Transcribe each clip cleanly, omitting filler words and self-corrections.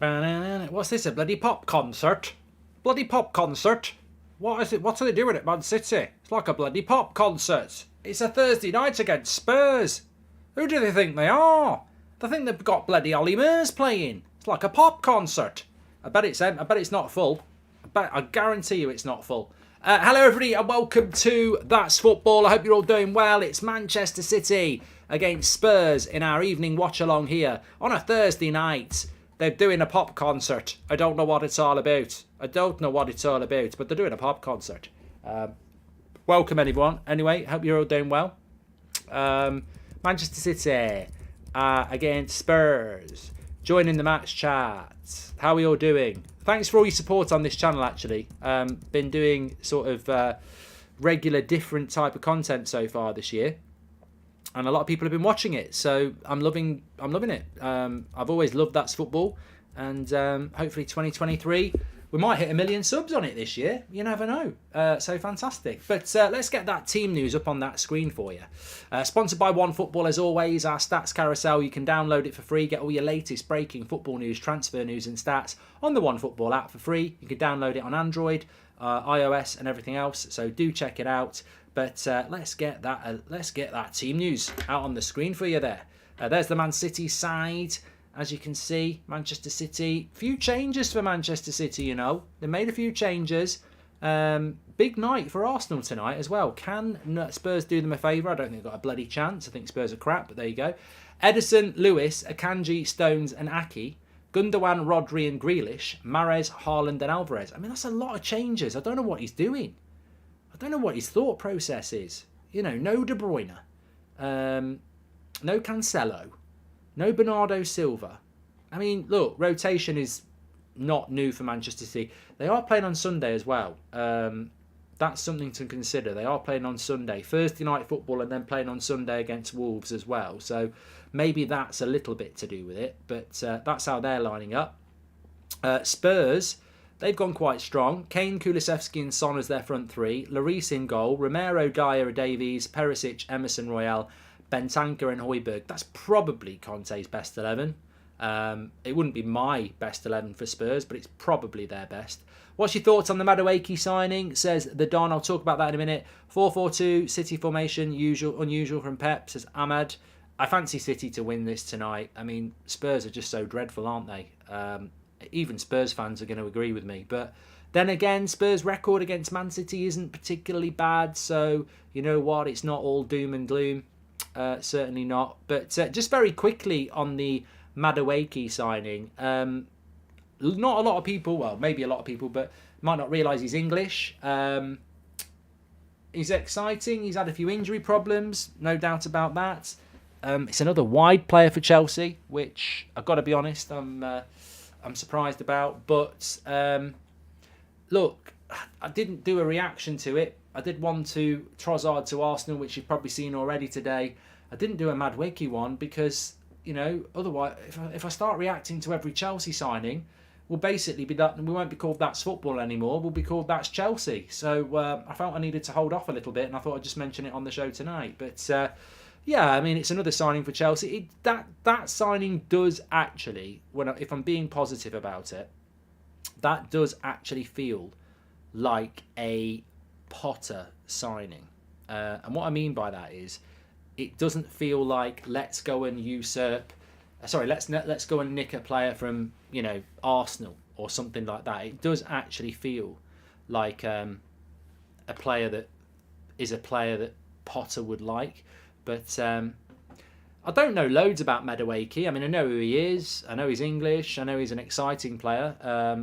What's this, a bloody pop concert? Bloody pop concert? What is it? What are they doing at Man City? It's like a bloody pop concert. It's a Thursday night against Spurs. Who do they think they are? They think they've got bloody Ollie Murs playing. It's like a pop concert. I bet it's not full. I guarantee you it's not full. Hello everybody and welcome to That's Football. I hope you're all doing well. It's Manchester City against Spurs in our evening watch along here on a Thursday night. They're doing a pop concert. I don't know what it's all about. But they're doing a pop concert. Welcome everyone. Anyway, hope you're all doing well. Manchester City against Spurs. Joining the match chat. How are you all doing? Thanks for all your support on this channel, actually. Been doing sort of regular, different type of content so far this year. And a lot of people have been watching it. So I'm loving it. I've always loved That's Football. And hopefully 2023, we might hit 1 million subs on it this year. You never know. So fantastic. But let's get that team news up on that screen for you. Sponsored by OneFootball, as always, our stats carousel. You can download it for free. Get all your latest breaking football news, transfer news and stats on the OneFootball app for free. You can download it on Android, iOS and everything else. So do check it out. But let's get that team news out on the screen for you there. There's the Man City side. As you can see, Manchester City, few changes for Manchester City, you know. They made a few changes. Big night for Arsenal tonight as well. Can Spurs do them a favour? I don't think they've got a bloody chance. I think Spurs are crap, but there you go. Ederson, Lewis, Akanji, Stones and Aki. Gundogan, Rodri and Grealish. Mahrez, Haaland and Alvarez. I mean, that's a lot of changes. I don't know what he's doing. I don't know what his thought process is. You know, no De Bruyne. No Cancelo. No Bernardo Silva. I mean, look, rotation is not new for Manchester City. They are playing on Sunday as well. That's something to consider. They are playing on Sunday. Thursday night football and then playing on Sunday against Wolves as well. So maybe that's a little bit to do with it. But that's how they're lining up. Spurs, they've gone quite strong. Kane, Kulusevski and Son as their front three. Lloris in goal. Romero, Dyer, Davies, Perisic, Emerson, Royale, Bentancur and Højbjerg. That's probably Conte's best 11. It wouldn't be my best 11 for Spurs, but it's probably their best. What's your thoughts on the Madueke signing? Says the Don. I'll talk about that in a minute. 4-4-2, City formation, unusual from Pep, says Ahmad. I fancy City to win this tonight. I mean, Spurs are just so dreadful, aren't they? Even Spurs fans are going to agree with me. But then again, Spurs' record against Man City isn't particularly bad. So, you know what? It's not all doom and gloom. Certainly not. But just very quickly on the Madueke signing, not a lot of people, well, maybe a lot of people, but might not realise he's English. He's exciting. He's had a few injury problems, no doubt about that. It's another wide player for Chelsea, which I've got to be honest, I'm surprised about. But look, I didn't do a reaction to it. I did one to Trossard to Arsenal, which you've probably seen already today. I didn't do a Madueke one because, you know, otherwise, if I start reacting to every Chelsea signing, we'll basically be that. We won't be called That's Football anymore. We'll be called That's Chelsea. So I felt I needed to hold off a little bit, and I thought I'd just mention it on the show tonight. But yeah, I mean, it's another signing for Chelsea. That signing does actually, if I'm being positive about it, that does actually feel like a Potter signing, and what I mean by that is it doesn't feel like let's go and let's go and nick a player from, you know, Arsenal or something like that. It does actually feel like a player that Potter would like. But I don't know loads about Madueke. I mean, I know who he is. I know he's English. I know he's an exciting player.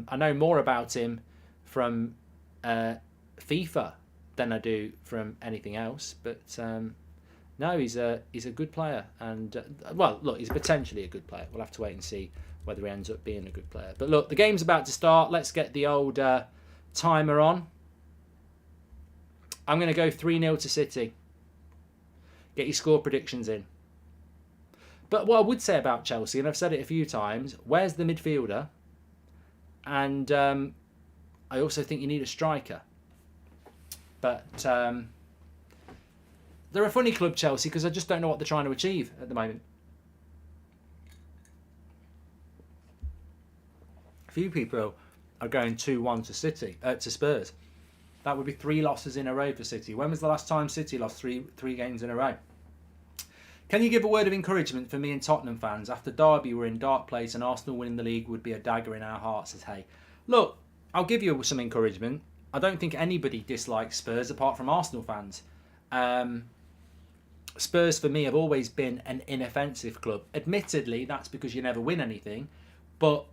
I know more about him from FIFA than I do from anything else. But no, he's a good player, and well, look, he's potentially a good player. We'll have to wait and see whether he ends up being a good player. But look, the game's about to start. Let's get the old timer on. I'm going to go 3-0 to City. Get your score predictions in. But what I would say about Chelsea, and I've said it a few times, where's the midfielder? And I also think you need a striker. But they're a funny club, Chelsea, because I just don't know what they're trying to achieve at the moment. A few people are going 2-1 to Spurs. That would be 3 losses in a row for City. When was the last time City lost three games in a row? Can you give a word of encouragement for me and Tottenham fans? After Derby, we're in dark place and Arsenal winning the league would be a dagger in our hearts, says Hay. Look, I'll give you some encouragement. I don't think anybody dislikes Spurs apart from Arsenal fans. Spurs, for me, have always been an inoffensive club. Admittedly, that's because you never win anything. But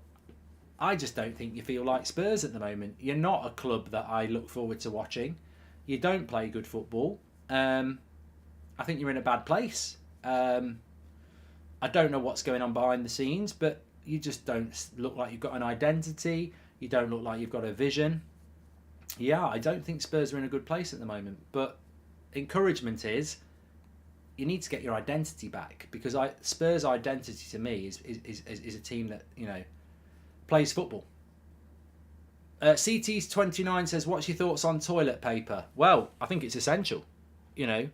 I just don't think you feel like Spurs at the moment. You're not a club that I look forward to watching. You don't play good football. I think you're in a bad place. I don't know what's going on behind the scenes, but you just don't look like you've got an identity. You don't look like you've got a vision. Yeah, I don't think Spurs are in a good place at the moment. But encouragement is you need to get your identity back, because Spurs' identity to me is a team that, you know, plays football. CT's 29 says, what's your thoughts on toilet paper? Well, I think it's essential, you know.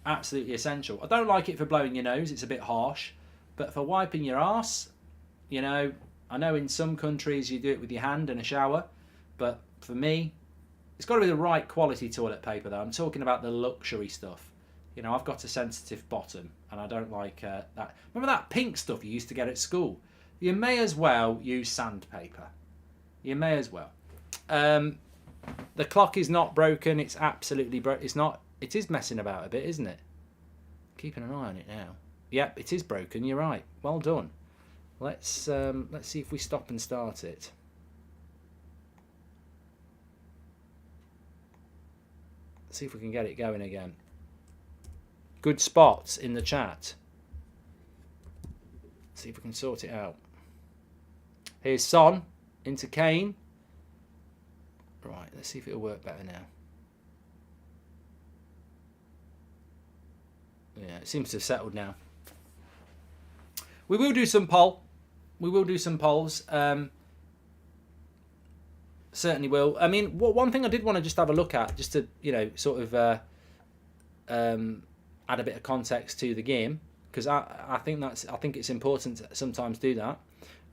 Absolutely essential. I don't like it for blowing your nose, it's a bit harsh, but for wiping your arse, you know, I know in some countries you do it with your hand in a shower, but for me, it's got to be the right quality toilet paper though. I'm talking about the luxury stuff. You know, I've got a sensitive bottom and I don't like that. Remember that pink stuff you used to get at school? You may as well use sandpaper. You may as well. The clock is not broken, it's absolutely broken. It is messing about a bit, isn't it? Keeping an eye on it now. Yep, it is broken. You're right. Well done. Let's see if we stop and start it. Let's see if we can get it going again. Good spots in the chat. Let's see if we can sort it out. Here's Son into Kane. Right, let's see if it'll work better now. Yeah, it seems to have settled now. We will do some poll. We will do some polls. Certainly will. I mean, one thing I did want to just have a look at, just to, you know, sort of add a bit of context to the game, because I think it's important to sometimes do that,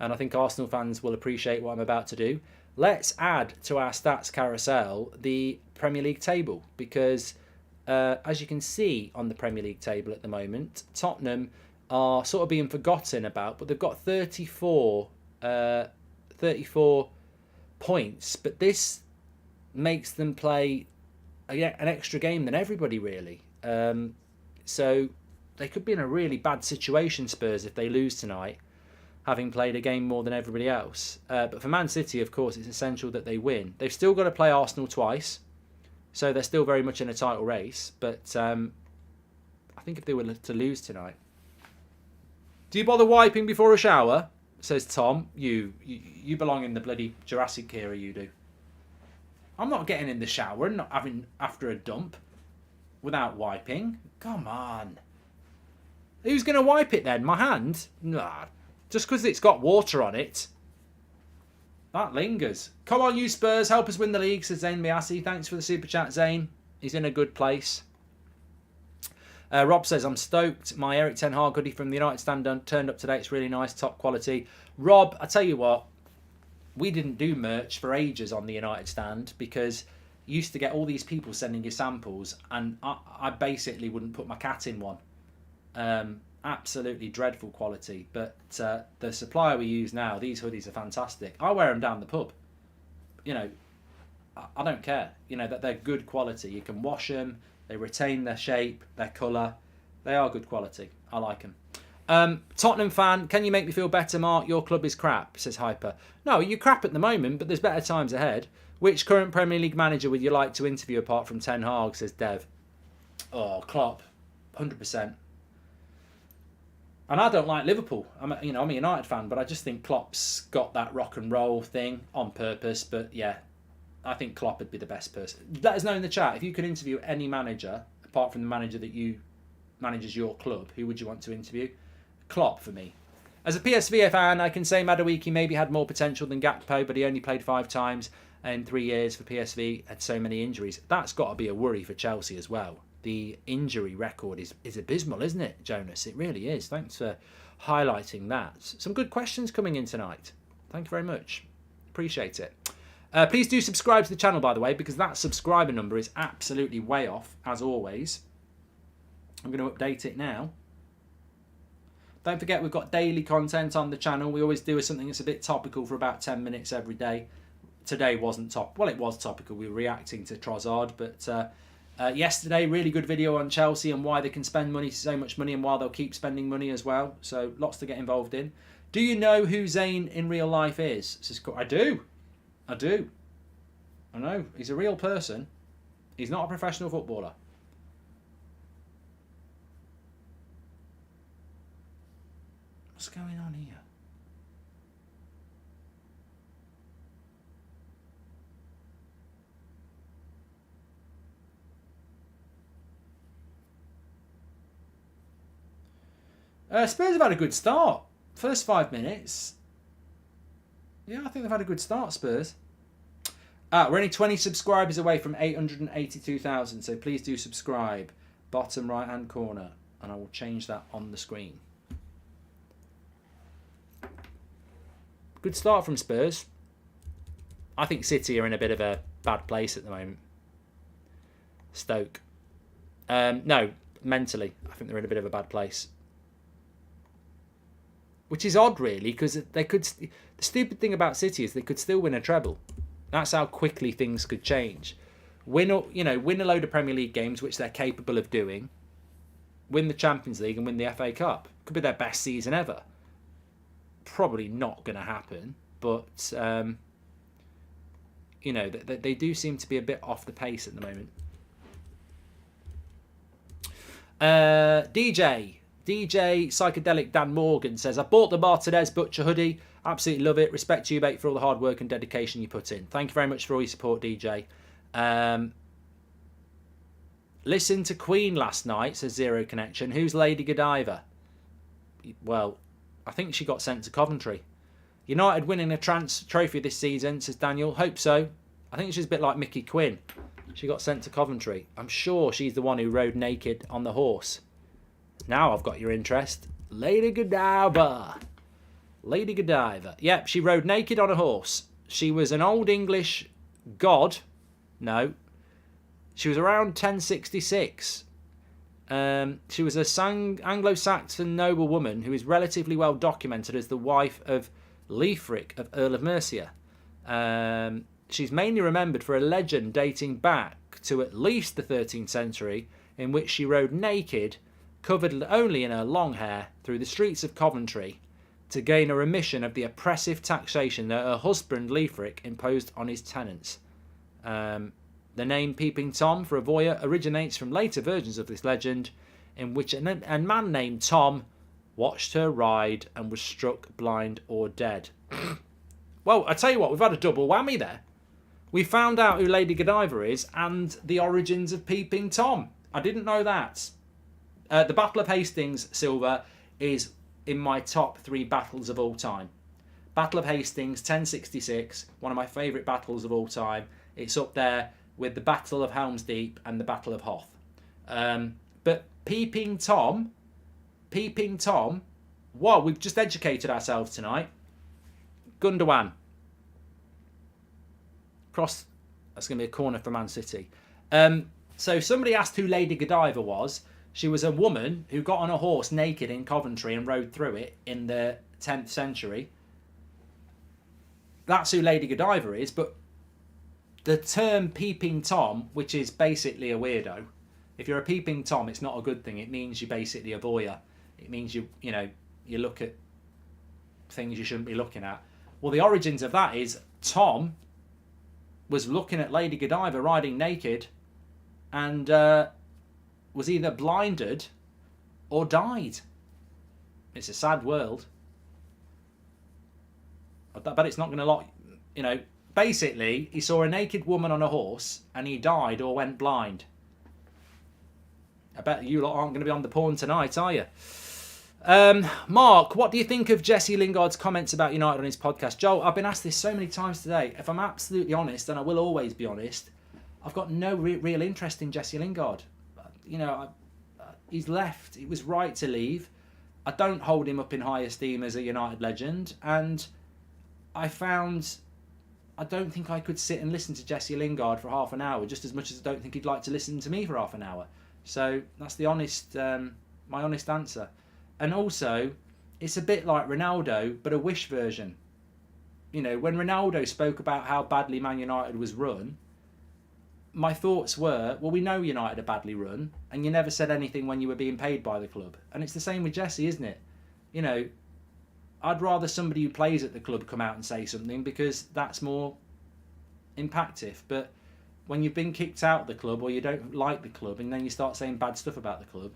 and I think Arsenal fans will appreciate what I'm about to do. Let's add to our stats carousel the Premier League table, because as you can see on the Premier League table at the moment, Tottenham are sort of being forgotten about, but they've got 34 points, but this makes them play an extra game than everybody, really. So they could be in a really bad situation, Spurs, if they lose tonight, having played a game more than everybody else. But for Man City, of course, it's essential that they win. They've still got to play Arsenal twice, so they're still very much in a title race. But I think if they were to lose tonight... Do you bother wiping before a shower? Says Tom. You belong in the bloody Jurassic era, you do. I'm not getting in the shower and not having after a dump without wiping. Come on. Who's going to wipe it then? My hand? Nah. Just because it's got water on it. That lingers. Come on, you Spurs. Help us win the league, says Zayn Miasi. Thanks for the super chat, Zayn. He's in a good place. Rob says, I'm stoked. My Eric Ten Hag hoodie from the United stand turned up today. It's really nice, top quality. Rob, I tell you what, we didn't do merch for ages on the United stand because you used to get all these people sending you samples, and I basically wouldn't put my cat in one. Absolutely dreadful quality. But the supplier we use now, these hoodies are fantastic. I wear them down the pub. You know, I don't care. You know, that they're good quality. You can wash them. They retain their shape, their colour. They are good quality. I like them. Tottenham fan, can you make me feel better, Mark? Your club is crap, says Hyper. No, you're crap at the moment, but there's better times ahead. Which current Premier League manager would you like to interview apart from Ten Hag, says Dev. Oh, Klopp. 100%. And I don't like Liverpool. I'm a United fan, but I just think Klopp's got that rock and roll thing on purpose. But yeah, I think Klopp would be the best person. Let us know in the chat if you could interview any manager apart from the manager that you manages your club. Who would you want to interview? Klopp for me. As a PSV fan, I can say Madueke maybe had more potential than Gakpo, but he only played 5 times in 3 years for PSV. Had so many injuries. That's got to be a worry for Chelsea as well. The injury record is abysmal, isn't it, Jonas? It really is. Thanks for highlighting that. Some good questions coming in tonight. Thank you very much. Appreciate it. Please do subscribe to the channel, by the way, because that subscriber number is absolutely way off, as always. I'm going to update it now. Don't forget, we've got daily content on the channel. We always do something that's a bit topical for about 10 minutes every day. Today wasn't well, it was topical. We were reacting to Trossard, but yesterday, really good video on Chelsea and why they can spend so much money, and why they'll keep spending money as well. So lots to get involved in. Do you know who Zayn in real life is? I do. I know. He's a real person. He's not a professional footballer. What's going on here? Spurs have had a good start. First 5 minutes. Yeah, I think they've had a good start, Spurs. We're only 20 subscribers away from 882,000, so please do subscribe. Bottom right-hand corner, and I will change that on the screen. Good start from Spurs. I think City are in a bit of a bad place at the moment. Stoke. No, mentally, I think they're in a bit of a bad place. Which is odd, really, because they could. The stupid thing about City is they could still win a treble. That's how quickly things could change. Win a load of Premier League games, which they're capable of doing. Win the Champions League and win the FA Cup. Could be their best season ever. Probably not going to happen, but they do seem to be a bit off the pace at the moment. DJ Psychedelic Dan Morgan says, I bought the Martinez Butcher hoodie. Absolutely love it. Respect to you, mate, for all the hard work and dedication you put in. Thank you very much for all your support, DJ. Listen to Queen last night, says Zero Connection. Who's Lady Godiva? Well, I think she got sent to Coventry. United winning a trophy this season, says Daniel. Hope so. I think she's a bit like Mickey Quinn. She got sent to Coventry. I'm sure she's the one who rode naked on the horse. Now I've got your interest. Lady Godiva. Lady Godiva. Yep, she rode naked on a horse. She was an Old English god. No. She was around 1066. She was a Anglo-Saxon noblewoman who is relatively well documented as the wife of Leofric of Earl of Mercia. She's mainly remembered for a legend dating back to at least the 13th century in which she rode naked, covered only in her long hair, through the streets of Coventry to gain a remission of the oppressive taxation that her husband Leofric imposed on his tenants. The name Peeping Tom for Avoya originates from later versions of this legend, in which a man named Tom watched her ride and was struck blind or dead. Well, I tell you what, we've had a double whammy there. We found out who Lady Godiva is and the origins of Peeping Tom. I didn't know that. The Battle of Hastings, Silver, is in my top 3 battles of all time. Battle of Hastings, 1066, one of my favourite battles of all time. It's up there with the Battle of Helm's Deep and the Battle of Hoth. But Peeping Tom, wow, we've just educated ourselves tonight. Gundogan. That's going to be a corner for Man City. So somebody asked who Lady Godiva was. She was a woman who got on a horse naked in Coventry and rode through it in the 10th century. That's who Lady Godiva is, but the term Peeping Tom, which is basically a weirdo, if you're a Peeping Tom, it's not a good thing. It means you're basically a voyeur. It means you look at things you shouldn't be looking at. Well, the origins of that is Tom was looking at Lady Godiva riding naked and was either blinded or died. It's a sad world. I bet it's not going to lock, basically, he saw a naked woman on a horse and he died or went blind. I bet you lot aren't going to be on the porn tonight, are you? Mark, what do you think of Jesse Lingard's comments about United on his podcast? Joel, I've been asked this so many times today. If I'm absolutely honest, and I will always be honest, I've got no real interest in Jesse Lingard. He's left. It was right to leave. I don't hold him up in high esteem as a United legend, and I don't think I could sit and listen to Jesse Lingard for half an hour just as much as I don't think he'd like to listen to me for half an hour. So that's the my honest answer. And also, it's a bit like Ronaldo, but a wish version. You know, when Ronaldo spoke about how badly Man United was run, my thoughts were, well, we know United are badly run, and you never said anything when you were being paid by the club. And it's the same with Jesse, isn't it? You know, I'd rather somebody who plays at the club come out and say something because that's more impactful. But when you've been kicked out of the club or you don't like the club and then you start saying bad stuff about the club.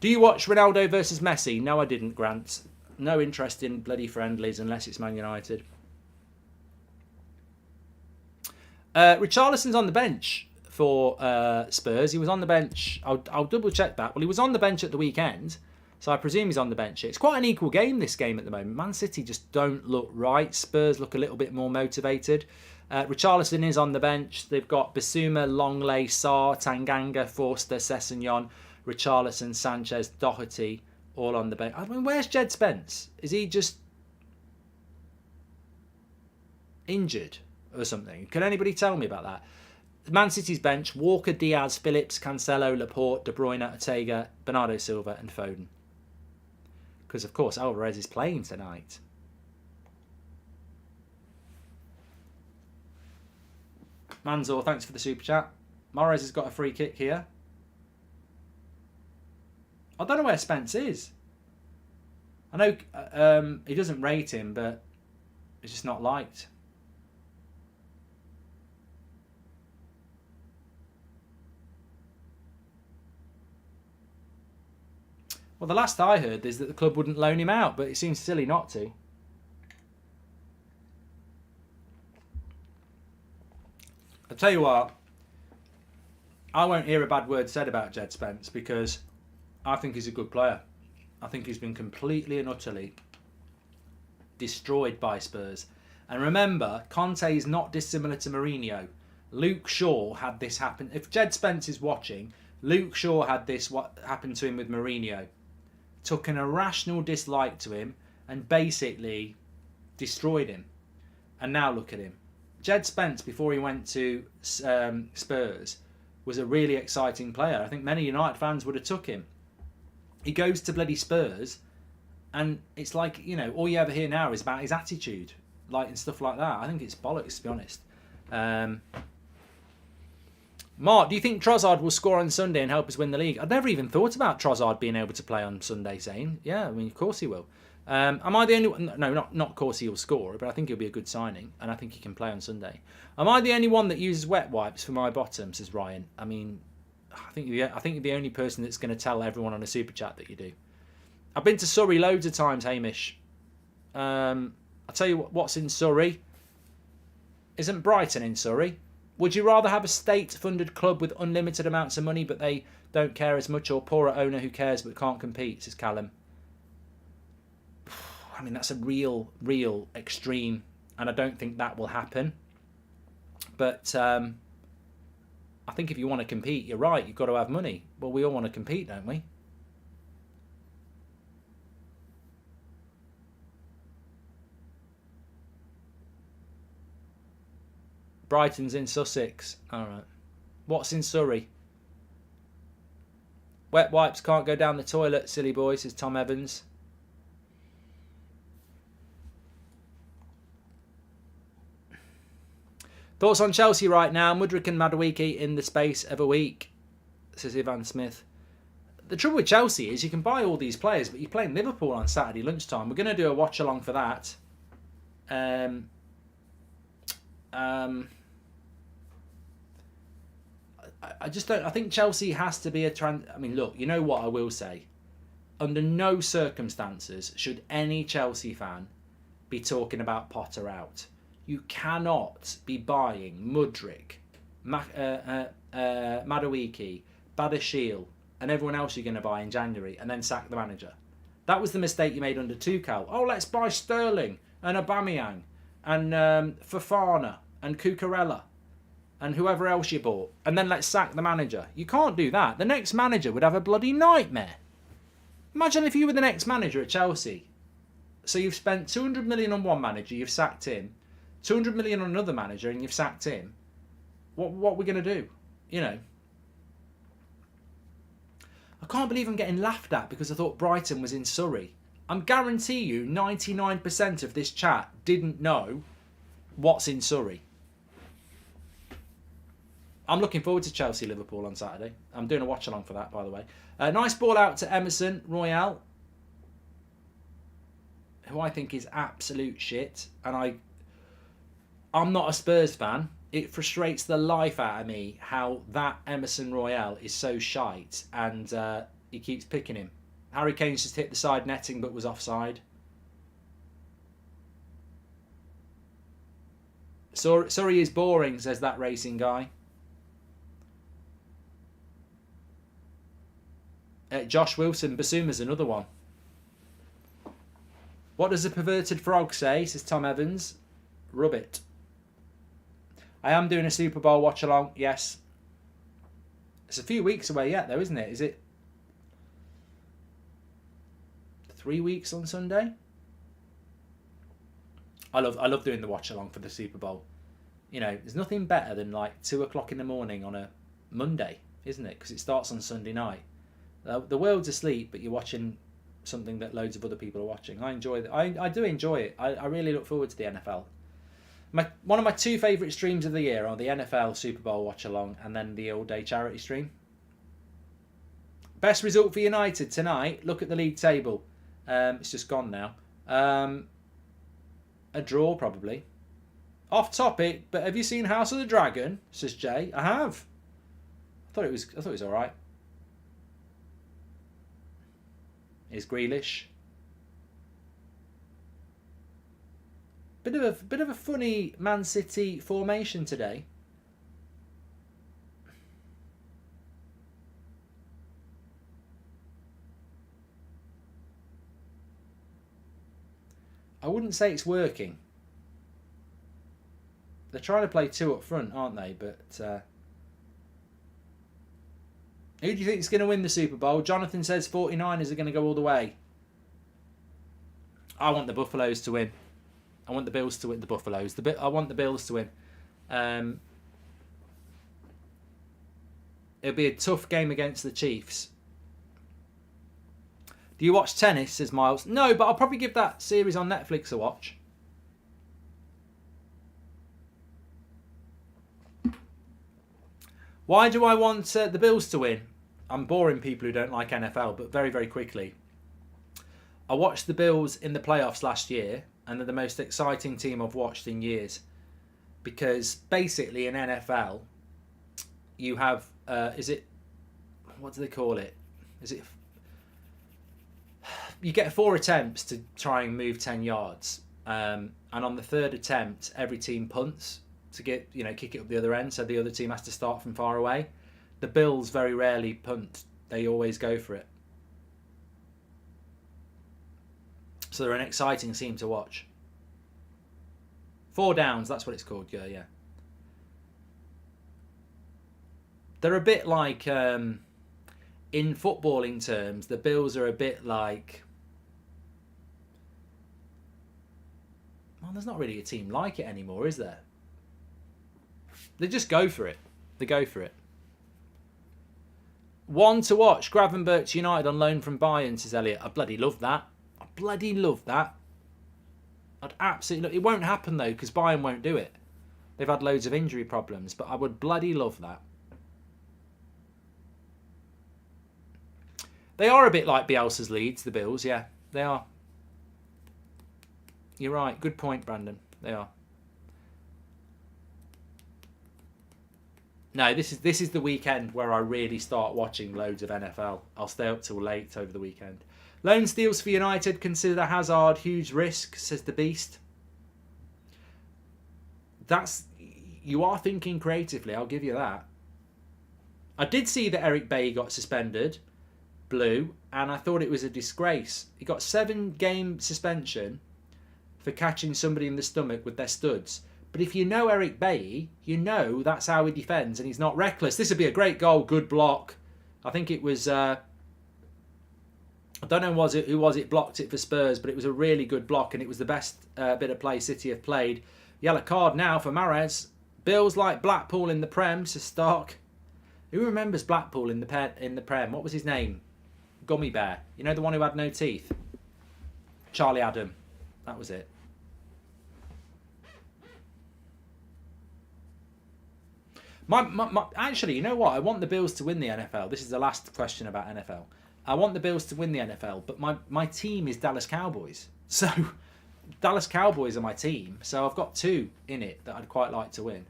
Do you watch Ronaldo versus Messi? No, I didn't, Grant. No interest in bloody friendlies unless it's Man United. Richarlison's on the bench for Spurs. He was on the bench. I'll double check that. Well, he was on the bench at the weekend, so I presume he's on the bench. It's quite an equal game, this game at the moment. Man City just don't look right. Spurs look a little bit more motivated. Richarlison is on the bench. They've got Bissouma, Longley, Sarr, Tanganga, Forster, Sessegnon, Richarlison, Sanchez, Doherty, all on the bench. I mean, where's Jed Spence? Is he just injured or something? Can anybody tell me about that? Man City's bench: Walker, Diaz, Phillips, Cancelo, Laporte, De Bruyne, Ortega, Bernardo Silva and Foden. Because, of course, Alvarez is playing tonight. Manzor, thanks for the super chat. Mahrez has got a free kick here. I don't know where Spence is. I know he doesn't rate him, but he's just not liked. Well, the last I heard is that the club wouldn't loan him out, but it seems silly not to. I'll tell you what, I won't hear a bad word said about Jed Spence because I think he's a good player. I think he's been completely and utterly destroyed by Spurs. And remember, Conte is not dissimilar to Mourinho. Luke Shaw had this happen. If Jed Spence is watching, Luke Shaw had this what happened to him with Mourinho. Took an irrational dislike to him and basically destroyed him. And now look at him. Jed Spence, before he went to Spurs, was a really exciting player. I think many United fans would have took him. He goes to bloody Spurs, and it's like, you know, all you ever hear now is about his attitude, like, and stuff like that. I think it's bollocks, to be honest. Mark, do you think Trossard will score on Sunday and help us win the league? I'd never even thought about Trossard being able to play on Sunday, Zane. Yeah, I mean, of course he will. Am I the only one? No, not of course he'll score, but I think he'll be a good signing, and I think he can play on Sunday. Am I the only one that uses wet wipes for my bottom, says Ryan? I mean, I think you're the only person that's going to tell everyone on a super chat that you do. I've been to Surrey loads of times, Hamish. I'll tell you what's in Surrey. Isn't Brighton in Surrey? Would you rather have a state-funded club with unlimited amounts of money but they don't care as much, or poorer owner who cares but can't compete, says Callum? I mean, that's a real extreme, and I don't think that will happen. But I think if you want to compete, you're right, you've got to have money. Well, we all want to compete, don't we? Brighton's in Sussex. All right. What's in Surrey? Wet wipes can't go down the toilet, silly boy, says Tom Evans. Thoughts on Chelsea right now? Mudryk and Madueke in the space of a week, says Ivan Smith. The trouble with Chelsea is you can buy all these players, but you're playing Liverpool on Saturday lunchtime. We're going to do a watch along for that. I just don't. I think Chelsea has to be I mean, look, you know what I will say. Under no circumstances should any Chelsea fan be talking about Potter out. You cannot be buying Mudryk, Madueke, Badiashile, and everyone else you're going to buy in January and then sack the manager. That was the mistake you made under Tuchel. Oh, let's buy Sterling and Aubameyang and Fofana and Cucurella and whoever else you bought, and then let's sack the manager. You can't do that. The next manager would have a bloody nightmare. Imagine if you were the next manager at Chelsea. So you've spent 200 million on one manager, you've sacked him. 200 million on another manager, and you've sacked him. What are we going to do? You know. I can't believe I'm getting laughed at because I thought Brighton was in Surrey. I'm guarantee you 99% of this chat didn't know what's in Surrey. I'm looking forward to Chelsea-Liverpool on Saturday. I'm doing a watch-along for that, by the way. Nice ball out to Emerson Royale, who I think is absolute shit. And I'm not a Spurs fan. It frustrates the life out of me how that Emerson Royale is so shite, and he keeps picking him. Harry Kane's just hit the side netting but was offside. Surrey is boring, says that racing guy. Josh Wilson, Basuma's another one. What does a perverted frog say, says Tom Evans? Rub it. I am doing a Super Bowl watch along, yes. It's a few weeks away yet though, isn't it? Is it 3 weeks on Sunday? I love doing the watch along for the Super Bowl. You know, there's nothing better than like 2 o'clock in the morning on a Monday, isn't it? Because it starts on Sunday night. The world's asleep, but you're watching something that loads of other people are watching. I enjoy that. I do enjoy it. I really look forward to the NFL. One of my 2 favourite streams of the year are the NFL Super Bowl watch along and then the all day charity stream. Best result for United tonight. Look at the league table. It's just gone now. A draw probably. Off topic, but have you seen House of the Dragon? Says Jay. I have. I thought it was all right. Is Grealish. Bit of a funny Man City formation today. I wouldn't say it's working. They're trying to play 2 up front, aren't they? But who do you think is going to win the Super Bowl? Jonathan says 49ers are going to go all the way. I want the Buffaloes to win. I want the Bills to win. The Buffaloes. I want the Bills to win. It'll be a tough game against the Chiefs. Do you watch tennis, says Miles? No, but I'll probably give that series on Netflix a watch. Why do I want the Bills to win? I'm boring people who don't like NFL, but very, very quickly. I watched the Bills in the playoffs last year, and they're the most exciting team I've watched in years. Because basically in NFL, you have, what do they call it? You get 4 attempts to try and move 10 yards. And on the 3rd attempt, every team punts to kick it up the other end, so the other team has to start from far away. The Bills very rarely punt. They always go for it. So they're an exciting team to watch. 4 downs, that's what it's called, yeah. They're a bit like, in footballing terms, the Bills are a bit like... Well, there's not really a team like it anymore, is there? They just go for it. They go for it. One to watch, Gravenberch to United on loan from Bayern, says Elliot. I bloody love that. I bloody love that. I'd absolutely... It won't happen, though, because Bayern won't do it. They've had loads of injury problems, but I would bloody love that. They are a bit like Bielsa's Leeds, the Bills, yeah. They are. You're right. Good point, Brandon. They are. No, this is the weekend where I really start watching loads of NFL. I'll stay up till late over the weekend. Loan steals for United. Consider Hazard huge risk, says the Beast. You are thinking creatively, I'll give you that. I did see that Eric Bailly got suspended, blue, and I thought it was a disgrace. He got 7-game suspension for catching somebody in the stomach with their studs. But if you know Eric Bailly, you know that's how he defends and he's not reckless. This would be a great goal, good block. I think it was I don't know who was it blocked it for Spurs, but it was a really good block, and it was the best bit of play City have played. Yellow card now for Mahrez. Bills like Blackpool in the Prem, says Stark. Who remembers Blackpool in the Prem? What was his name? Gummy Bear. You know, the one who had no teeth? Charlie Adam. That was it. Actually, you know what? I want the Bills to win the NFL. This is the last question about NFL. I want the Bills to win the NFL, but my team is Dallas Cowboys. So, Dallas Cowboys are my team. So, I've got two in it that I'd quite like to win.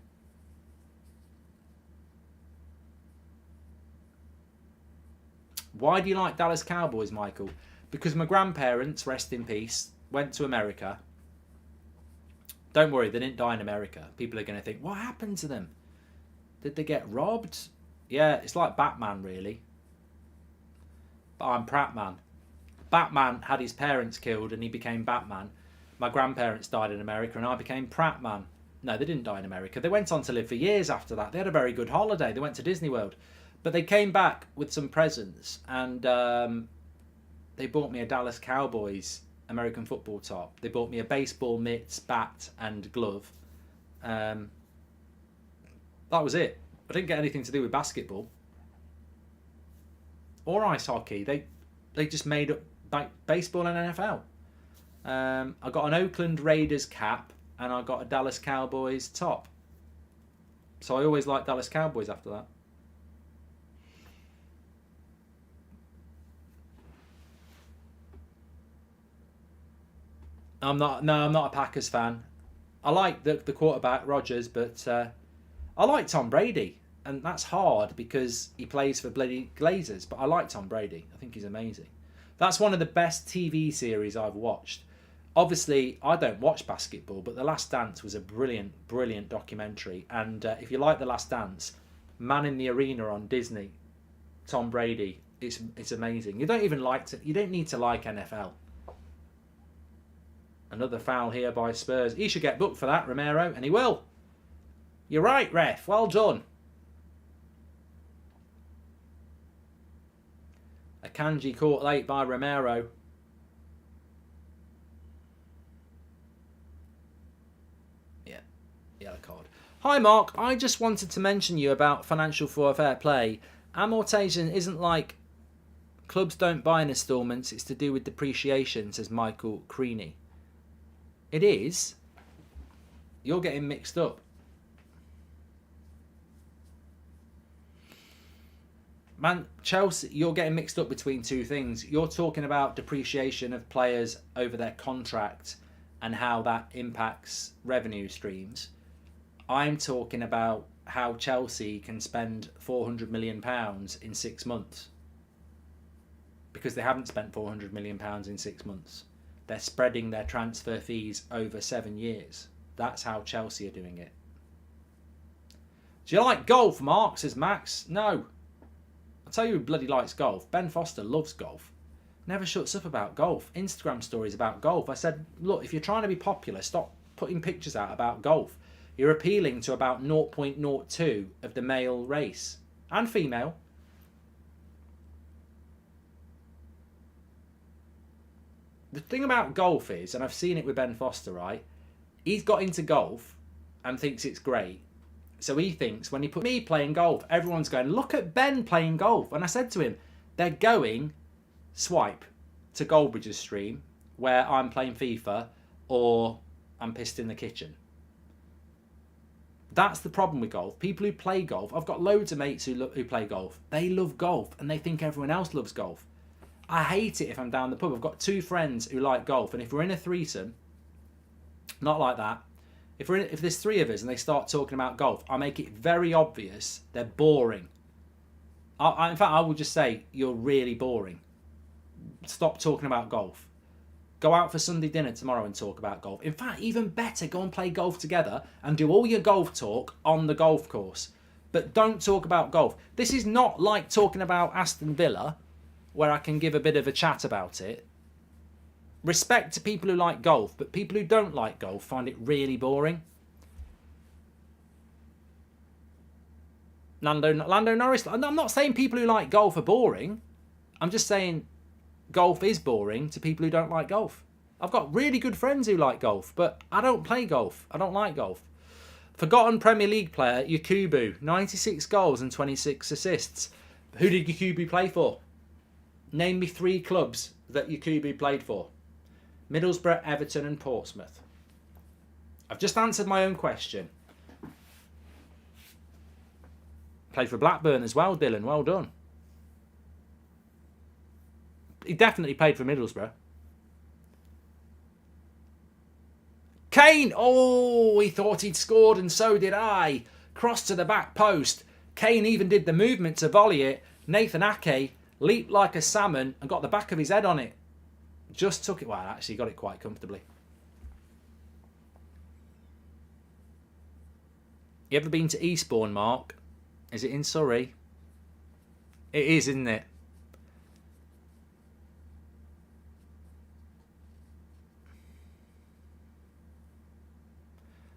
Why do you like Dallas Cowboys, Michael? Because my grandparents, rest in peace, went to America. Don't worry, they didn't die in America. People are going to think, what happened to them? Did they get robbed? Yeah, it's like Batman, really. But I'm Pratman. Batman had his parents killed and he became Batman. My grandparents died in America and I became Pratman. No, they didn't die in America. They went on to live for years after that. They had a very good holiday. They went to Disney World. But they came back with some presents and they bought me a Dallas Cowboys American football top. They bought me a baseball mitt, bat and glove. That was it. I didn't get anything to do with basketball or ice hockey. They just made up baseball and NFL. I got an Oakland Raiders cap and I got a Dallas Cowboys top. So I always liked Dallas Cowboys after that. I'm not a Packers fan. I like the quarterback Rodgers, but I like Tom Brady, and that's hard because he plays for bloody Glazers. But I like Tom Brady. I think he's amazing. That's one of the best TV series I've watched. Obviously, I don't watch basketball, but The Last Dance was a brilliant, brilliant documentary. And if you like The Last Dance, Man in the Arena on Disney, Tom Brady, it's amazing. You don't need to like NFL. Another foul here by Spurs. He should get booked for that, Romero, and he will. You're right, ref. Well done. Akanji caught late by Romero. Yeah, yellow card. Hi, Mark. I just wanted to mention you about financial fair play. Amortization isn't like clubs don't buy in instalments. It's to do with depreciation, says Michael Creaney. It is. You're getting mixed up. Man, Chelsea, you're getting mixed up between two things. You're talking about depreciation of players over their contract and how that impacts revenue streams. I'm talking about how Chelsea can spend £400 million in 6 months. Because they haven't spent £400 million in 6 months. They're spreading their transfer fees over 7 years. That's how Chelsea are doing it. Do you like golf, Mark? Says Max. No. I'll tell you who bloody likes golf. Ben Foster loves golf. Never shuts up about golf. Instagram stories about golf. I said, look, if you're trying to be popular, stop putting pictures out about golf. You're appealing to about 0.02 of the male race. And female. The thing about golf is, and I've seen it with Ben Foster, right? He's got into golf and thinks it's great. So he thinks when he put me playing golf, everyone's going, look at Ben playing golf. And I said to him, they're going swipe to Goldbridge's stream where I'm playing FIFA or I'm pissed in the kitchen. That's the problem with golf. People who play golf, I've got loads of mates who play golf. They love golf and they think everyone else loves golf. I hate it if I'm down the pub. I've got two friends who like golf, and if we're in a threesome, not like that, if there's three of us and they start talking about golf, I make it very obvious they're boring. In fact, I will just say, you're really boring. Stop talking about golf. Go out for Sunday dinner tomorrow and talk about golf. In fact, even better, go and play golf together and do all your golf talk on the golf course. But don't talk about golf. This is not like talking about Aston Villa, where I can give a bit of a chat about it. Respect to people who like golf, but people who don't like golf find it really boring. Lando Norris, I'm not saying people who like golf are boring. I'm just saying golf is boring to people who don't like golf. I've got really good friends who like golf, but I don't play golf. I don't like golf. Forgotten Premier League player, Yakubu. 96 goals and 26 assists. Who did Yakubu play for? Name me 3 clubs that Yakubu played for. Middlesbrough, Everton and Portsmouth. I've just answered my own question. Played for Blackburn as well, Dylan. Well done. He definitely played for Middlesbrough. Kane! Oh, he thought he'd scored and so did I. Cross to the back post. Kane even did the movement to volley it. Nathan Ake leaped like a salmon and got the back of his head on it. Just took it. Well, actually got it quite comfortably. You ever been to Eastbourne, Mark? Is it in Surrey? It is, isn't it?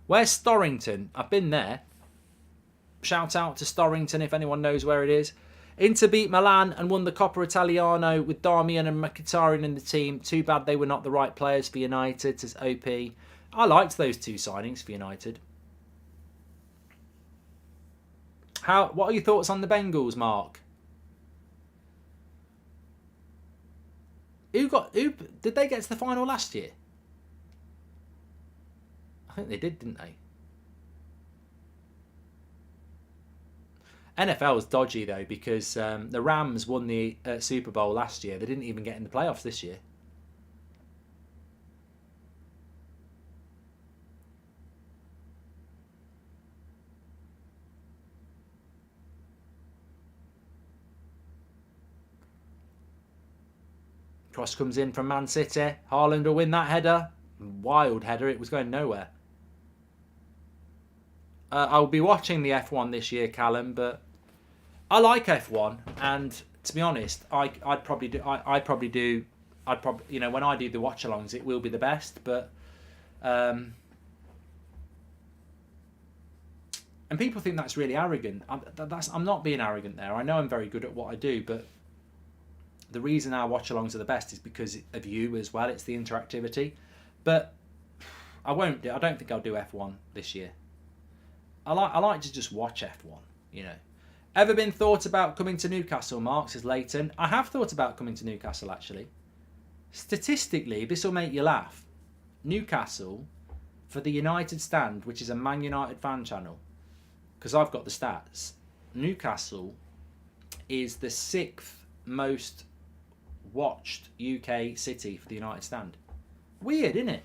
Where's Storrington? I've been there. Shout out to Storrington if anyone knows where it is. Inter beat Milan and won the Coppa Italiano with Darmian and Mkhitaryan in the team. Too bad they were not the right players for United, says OP. I liked those 2 signings for United. What are your thoughts on the Bengals, Mark? Who did they get to the final last year? I think they did, didn't they? NFL was dodgy though because the Rams won the Super Bowl last year. They didn't even get in the playoffs this year. Cross comes in from Man City. Haaland will win that header. Wild header. It was going nowhere. I'll be watching the F1 this year, Callum, but I like F1, and to be honest, I'd probably do. You know, when I do the watch-alongs, it will be the best, but and people think that's really arrogant. I'm not being arrogant there. I know I'm very good at what I do, but the reason our watch-alongs are the best is because of you as well. It's the interactivity, but I don't think I'll do F1 this year. I like to just watch F1, you know. Ever been thought about coming to Newcastle, Mark, says Leighton. I have thought about coming to Newcastle, actually. Statistically, this will make you laugh. Newcastle, for the United Stand, which is a Man United fan channel, because I've got the stats, Newcastle is the 6th most watched UK city for the United Stand. Weird, isn't it?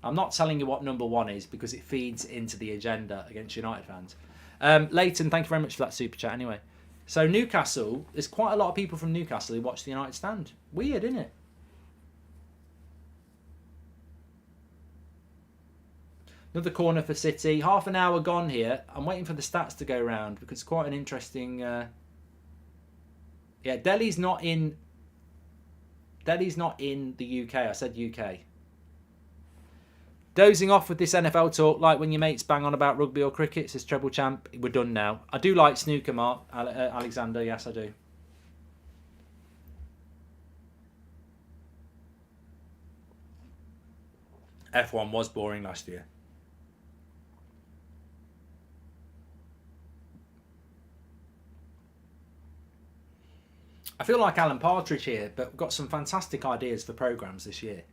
I'm not telling you what number 1 is because it feeds into the agenda against United fans. Leighton, thank you very much for that super chat anyway. So Newcastle, there's quite a lot of people from Newcastle who watch the United Stand. Weird, isn't it? Another corner for City. Half an hour gone here. I'm waiting for the stats to go round because it's quite an interesting... Yeah, Delhi's not in the UK. I said UK. Dozing off with this NFL talk like when your mates bang on about rugby or cricket, says Treble Champ. We're done now. I do like snooker, Mark. Alexander, yes I do. F1 was boring last year. I feel like Alan Partridge here, but we've got some fantastic ideas for programmes this year.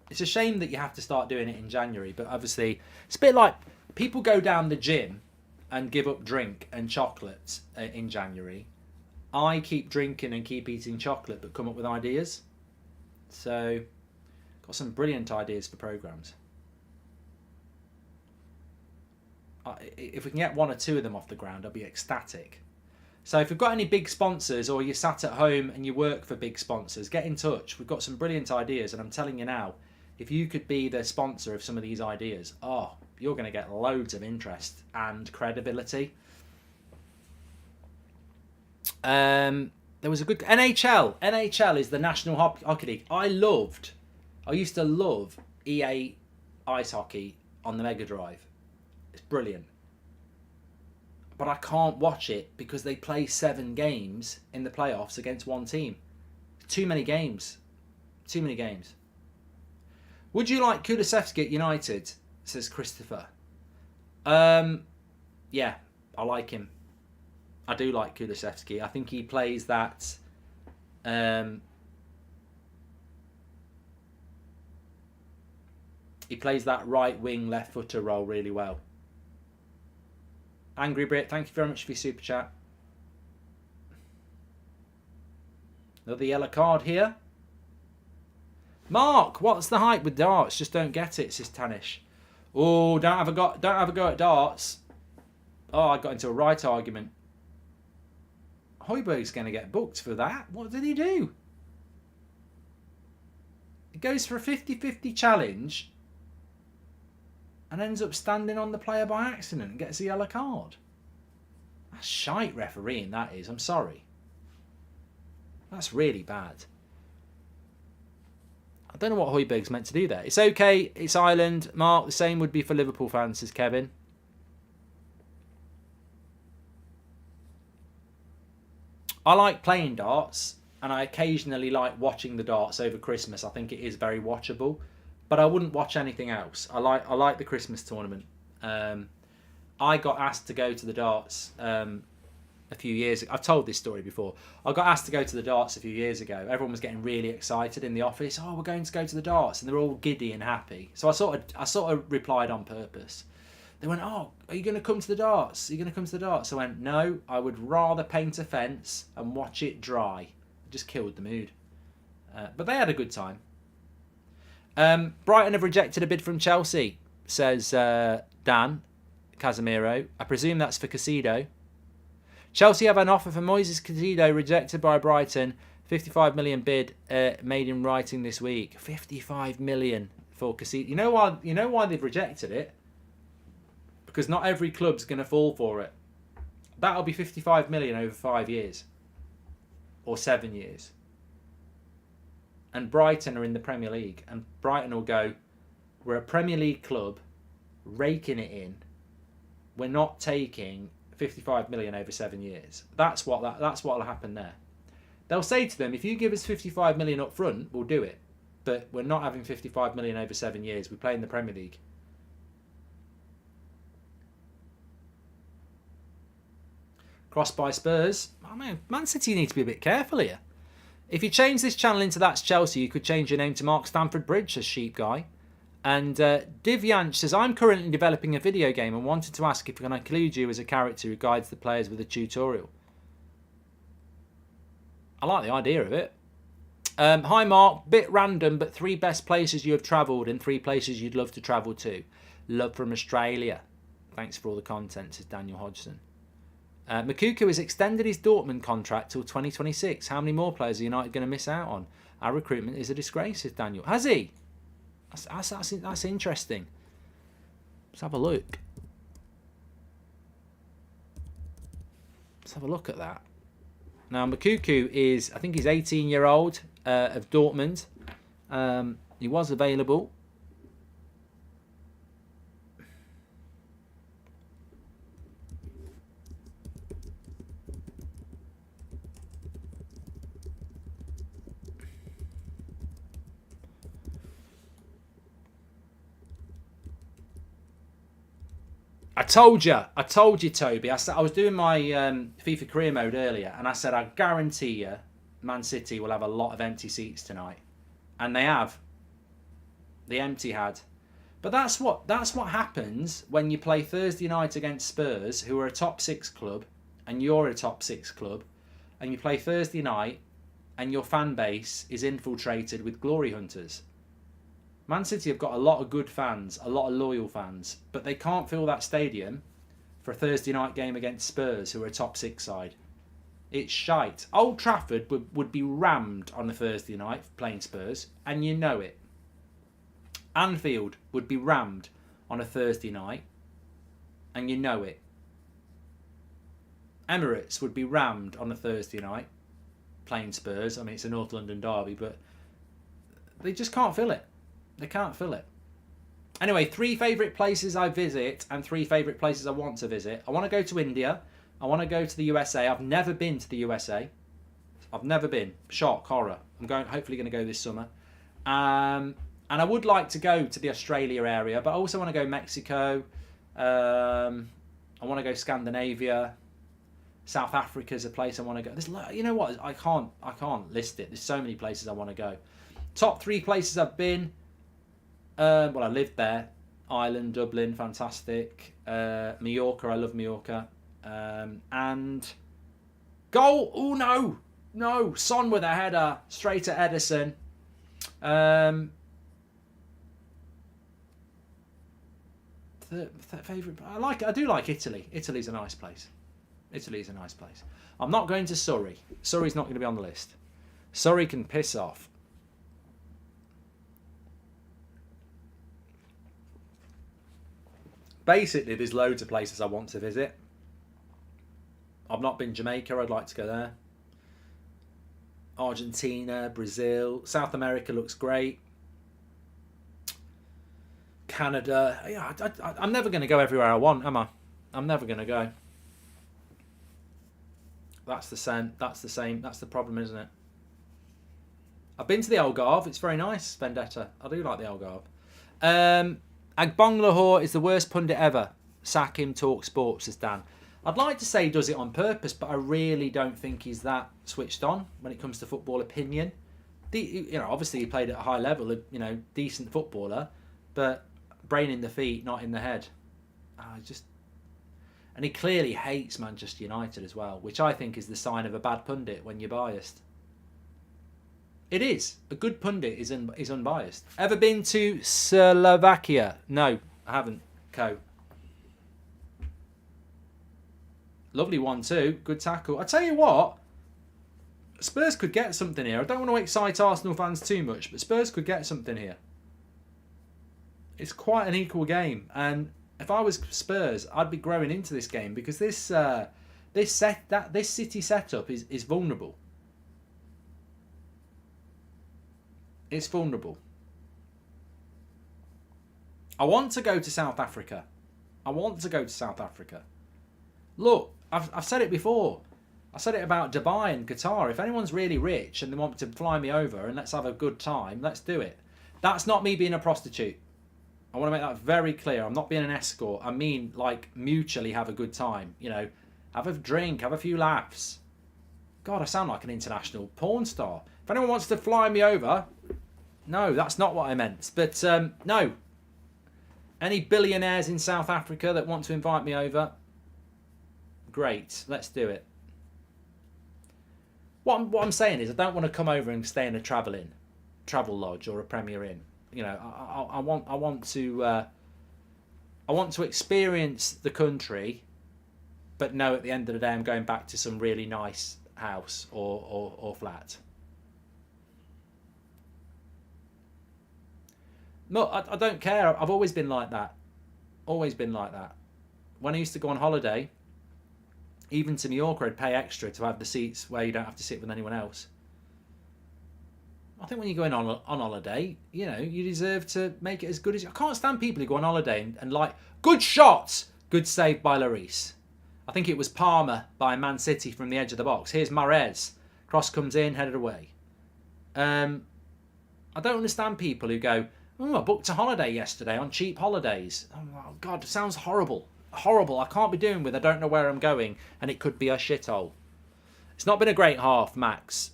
It's a shame that you have to start doing it in January, but obviously it's a bit like people go down the gym and give up drink and chocolates in January. I keep drinking and keep eating chocolate but come up with ideas. So, got some brilliant ideas for programmes. If we can get 1 or 2 of them off the ground, I'll be ecstatic. So if you've got any big sponsors or you're sat at home and you work for big sponsors, get in touch. We've got some brilliant ideas, and I'm telling you now, if you could be the sponsor of some of these ideas, you're going to get loads of interest and credibility. There was a good... NHL. NHL is the National Hockey League. I used to love EA Ice Hockey on the Mega Drive. It's brilliant. but I can't watch it because they play 7 games in the playoffs against one team. Too many games. Too many games. Would you like Kulusevski at United? Says Christopher. Yeah, I like him. I do like Kulusevski. I think he plays that. He plays that right wing, left footer role really well. Angry Brit, thank you very much for your super chat. Another yellow card here. Mark, what's the hype with darts? Just don't get it, says Tanish. Oh, don't have a go at darts. Oh, I got into a right argument. Højbjerg's going to get booked for that. What did he do? He goes for a 50-50 challenge and ends up standing on the player by accident and gets a yellow card. That's shite refereeing, that is. I'm sorry. That's really bad. I don't know what Højbjerg's meant to do there. It's okay. It's Ireland. Mark, the same would be for Liverpool fans, says Kevin. I like playing darts, and I occasionally like watching the darts over Christmas. I think it is very watchable, but I wouldn't watch anything else. I like the Christmas tournament. I got asked to go to the darts a few years ago. I've told this story before. I got asked to go to the darts a few years ago. Everyone was getting really excited in the office. Oh, we're going to go to the darts, and they're all giddy and happy. So I sort of replied on purpose. They went, oh, are you going to come to the darts? Are you going to come to the darts? I went, no, I would rather paint a fence and watch it dry. It just killed the mood. But they had a good time. Brighton have rejected a bid from Chelsea, says Dan Casemiro. I presume that's for Casido. Chelsea have an offer for Moises Casido rejected by Brighton. 55 million bid made in writing this week. 55 million for Casido. You know why they've rejected it? Because not every club's going to fall for it. That'll be 55 million over 5 years. Or 7 years. And Brighton are in the Premier League. And Brighton will go, we're a Premier League club, raking it in. We're not taking 55 million over 7 years. That's what'll happen there. They'll say to them, if you give us 55 million up front, we'll do it. But we're not having 55 million over 7 years. We play in the Premier League. Crossed by Spurs. Oh man, Man City need to be a bit careful here. If you change this channel into That's Chelsea, you could change your name to Mark Stamford Bridge, says Sheep Guy. And Divyansh says, I'm currently developing a video game and wanted to ask if I can include you as a character who guides the players with a tutorial. I like the idea of it. Hi Mark, bit random, but 3 best places you have travelled and 3 places you'd love to travel to. Love from Australia. Thanks for all the content, says Daniel Hodgson. Makuku has extended his Dortmund contract till 2026. How many more players are United going to miss out on? Our recruitment is a disgrace, says Daniel. Has he? That's interesting. Let's have a look. Let's have a look at that. Now, Makuku is, I think he's 18-year-old of Dortmund. He was available. I told you, Toby. I was doing my FIFA career mode earlier, and I said I guarantee you, Man City will have a lot of empty seats tonight, and they have. The empty had, but that's what happens when you play Thursday night against Spurs, who are a top 6 club, and you're a top 6 club, and you play Thursday night, and your fan base is infiltrated with glory hunters. Man City have got a lot of good fans, a lot of loyal fans, but they can't fill that stadium for a Thursday night game against Spurs, who are a top 6 side. It's shite. Old Trafford would be rammed on a Thursday night playing Spurs, and you know it. Anfield would be rammed on a Thursday night, and you know it. Emirates would be rammed on a Thursday night playing Spurs. I mean, it's a North London derby, but they just can't fill it. They can't fill it. Anyway, 3 favourite places I visit and 3 favourite places I want to visit. I want to go to India. I want to go to the USA. I've never been to the USA. I've never been. Shock, horror. I'm hopefully going to go this summer. And I would like to go to the Australia area, but I also want to go Mexico. I want to go Scandinavia. South Africa's a place I want to go. You know what? I can't list it. There's so many places I want to go. Top 3 places I've been. Well, I lived there. Ireland, Dublin, fantastic. Mallorca, I love Mallorca. And goal. Oh no, Son with a header straight at Edison. Favorite. I do like Italy. Italy's a nice place. I'm not going to Surrey. Surrey's not going to be on the list. Surrey can piss off. Basically, there's loads of places I want to visit. I've not been Jamaica. I'd like to go there. Argentina, Brazil, South America looks great. Canada. Yeah, I'm never going to go everywhere I want, am I? I'm never going to go. That's the same. That's the problem, isn't it? I've been to the Algarve. It's very nice, Vendetta. I do like the Algarve. Agbong Lahore is the worst pundit ever. Sack him, talk sports, says Dan. I'd like to say he does it on purpose, but I really don't think he's that switched on when it comes to football opinion. Obviously he played at a high level, decent footballer, but brain in the feet, not in the head. And he clearly hates Manchester United as well, which I think is the sign of a bad pundit when you're biased. It is. A good pundit is unbiased. Ever been to Slovakia? No, I haven't. Co. Lovely 1-2. Good tackle. I tell you what, Spurs could get something here. I don't want to excite Arsenal fans too much, but Spurs could get something here. It's quite an equal game, and if I was Spurs, I'd be growing into this game because this City setup is vulnerable. It's vulnerable. I want to go to South Africa. Look, I've said it before. I said it about Dubai and Qatar. If anyone's really rich and they want to fly me over and let's have a good time, let's do it. That's not me being a prostitute. I want to make that very clear. I'm not being an escort. I mean, like, mutually have a good time. Have a drink, have a few laughs. God, I sound like an international porn star. If anyone wants to fly me over... No, that's not what I meant. But, no. Any billionaires in South Africa that want to invite me over, great. Let's do it. What I'm saying is I don't want to come over and stay in a travel lodge or a Premier Inn. I want to experience the country, but know at the end of the day I'm going back to some really nice house or flat. No, I don't care. I've always been like that. When I used to go on holiday, even to Mallorca, I'd pay extra to have the seats where you don't have to sit with anyone else. I think when you're going on holiday, you deserve to make it as good as... I can't stand people who go on holiday and like, good shots, good save by Lloris. I think it was Palmer by Man City from the edge of the box. Here's Mahrez. Cross comes in, headed away. I don't understand people who go, I booked a holiday yesterday on cheap holidays. Oh, God, it sounds horrible. Horrible. I can't be doing with I don't know where I'm going, and it could be a shithole. It's not been a great half, Max.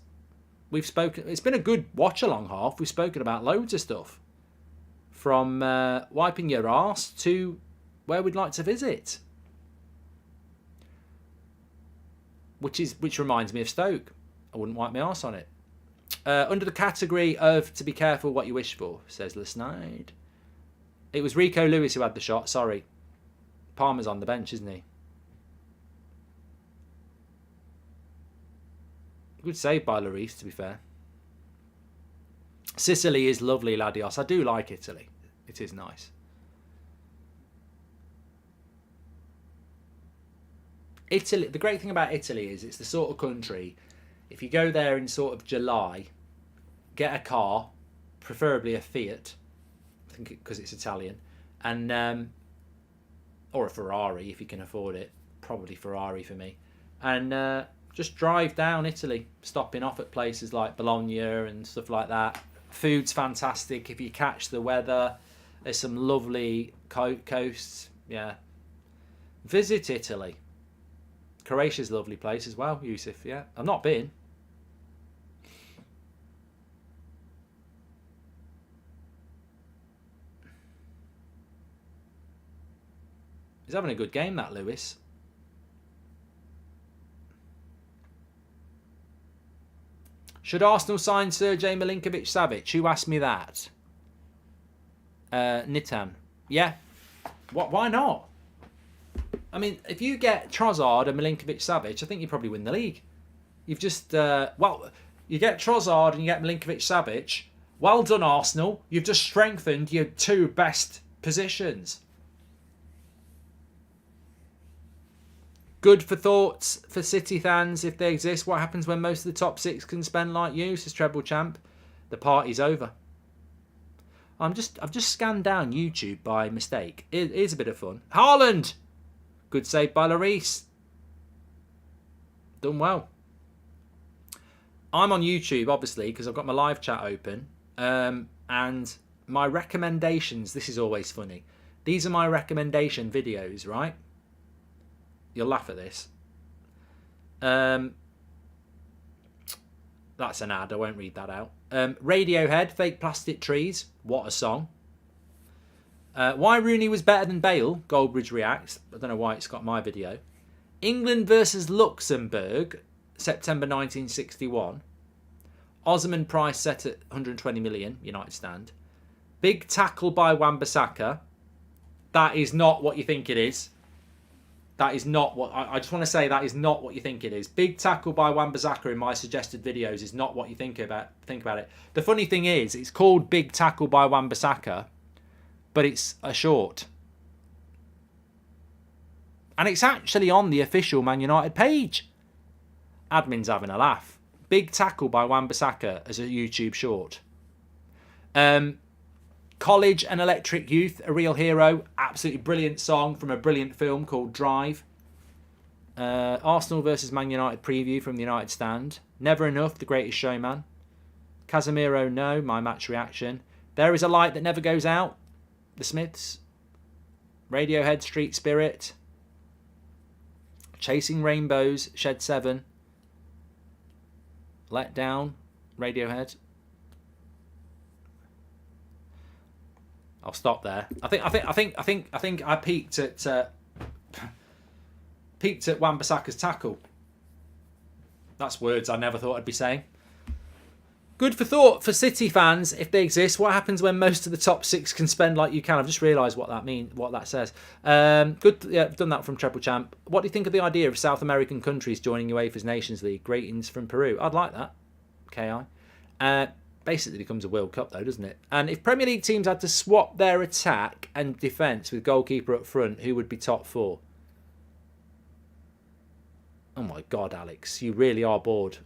It's been a good watch-along half. We've spoken about loads of stuff. From wiping your arse to where we'd like to visit. Which reminds me of Stoke. I wouldn't wipe my arse on it. Under the category of to be careful what you wish for, says Lesnide. It was Rico Lewis who had the shot, sorry. Palmer's on the bench, isn't he? Good save by Lloris, to be fair. Sicily is lovely, Ladios. I do like Italy. It is nice. Italy. The great thing about Italy is it's the sort of country, if you go there in sort of July, get a car, preferably a Fiat, I think because it's Italian, And or a Ferrari if you can afford it. Probably Ferrari for me. And just drive down Italy, stopping off at places like Bologna and stuff like that. Food's fantastic if you catch the weather. There's some lovely coasts. Yeah. Visit Italy. Croatia's a lovely place as well, Yusuf. Yeah. I've not been. He's having a good game, that Lewis. Should Arsenal sign Sergej Milinkovic-Savic? Who asked me that? Nitan. Yeah. Why not? I mean, if you get Trossard and Milinkovic-Savic, I think you probably win the league. You've just... you get Trossard and you get Milinkovic-Savic. Well done, Arsenal. You've just strengthened your two best positions. Good for thoughts for City fans, if they exist. What happens when most of the top six can spend like you, says Treble Champ? The party's over. I've just scanned down YouTube by mistake. It is a bit of fun. Haaland! Good save by Lloris. Done well. I'm on YouTube, obviously, because I've got my live chat open. And my recommendations, this is always funny. These are my recommendation videos, right? You'll laugh at this. That's an ad. I won't read that out. Radiohead, Fake Plastic Trees. What a song. Why Rooney was better than Bale. Goldbridge reacts. I don't know why it's got my video. England versus Luxembourg. September 1961. Osman price set at 120 million. United stand. Big tackle by Wan-Bissaka. That is not what you think it is. That is not what... I just want to say that is not what you think it is. Big tackle by Wan-Bissaka in my suggested videos is not what you think about it. The funny thing is, it's called Big Tackle by Wan-Bissaka, but it's a short. And it's actually on the official Man United page. Admin's having a laugh. Big Tackle by Wan-Bissaka as a YouTube short. College and Electric Youth, A Real Hero. Absolutely brilliant song from a brilliant film called Drive. Arsenal versus Man United preview from the United stand. Never Enough, The Greatest Showman. Casemiro, No, my match reaction. There Is a Light That Never Goes Out, The Smiths. Radiohead, Street Spirit. Chasing Rainbows, Shed 7. Let Down, Radiohead. I'll stop there. I think I peaked at Wan-Bissaka's tackle. That's words I never thought I'd be saying. Good for thought for City fans, if they exist. What happens when most of the top six can spend like you can? I've just realised what that says. Good. Yeah, I've done that from Treble Champ. What do you think of the idea of South American countries joining UEFA's Nations League? Greetings from Peru. I'd like that. KI. Basically becomes a World Cup though, doesn't it? And if Premier League teams had to swap their attack and defence with goalkeeper up front, who would be top four? Oh my God, Alex, you really are bored.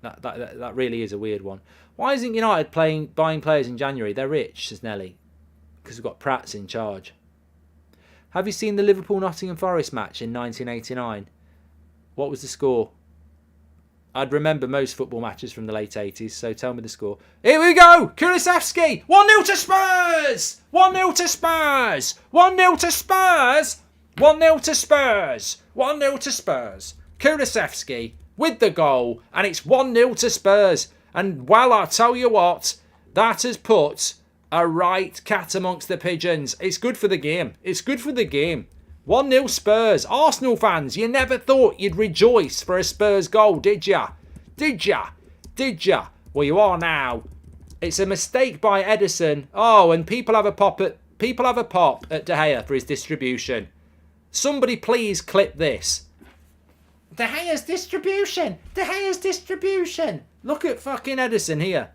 That really is a weird one. Why isn't United buying players in January? They're rich, says Nelly. Because we've got Pratt's in charge. Have you seen the Liverpool-Nottingham Forest match in 1989? What was the score? I'd remember most football matches from the late 80s, so tell me the score. Here we go! Kulusevski! 1-0 to Spurs! 1-0 to Spurs! 1-0 to Spurs! 1-0 to Spurs! 1-0 to Spurs! Kulusevski with the goal, and it's 1-0 to Spurs. And well, I'll tell you what, that has put a right cat amongst the pigeons. It's good for the game. It's good for the game. 1-0 Spurs. Arsenal fans, you never thought you'd rejoice for a Spurs goal, did ya? Did ya? Did ya? Well, you are now. It's a mistake by Edison. Oh, and people have a pop at De Gea for his distribution. Somebody please clip this. De Gea's distribution. De Gea's distribution. Look at fucking Edison here.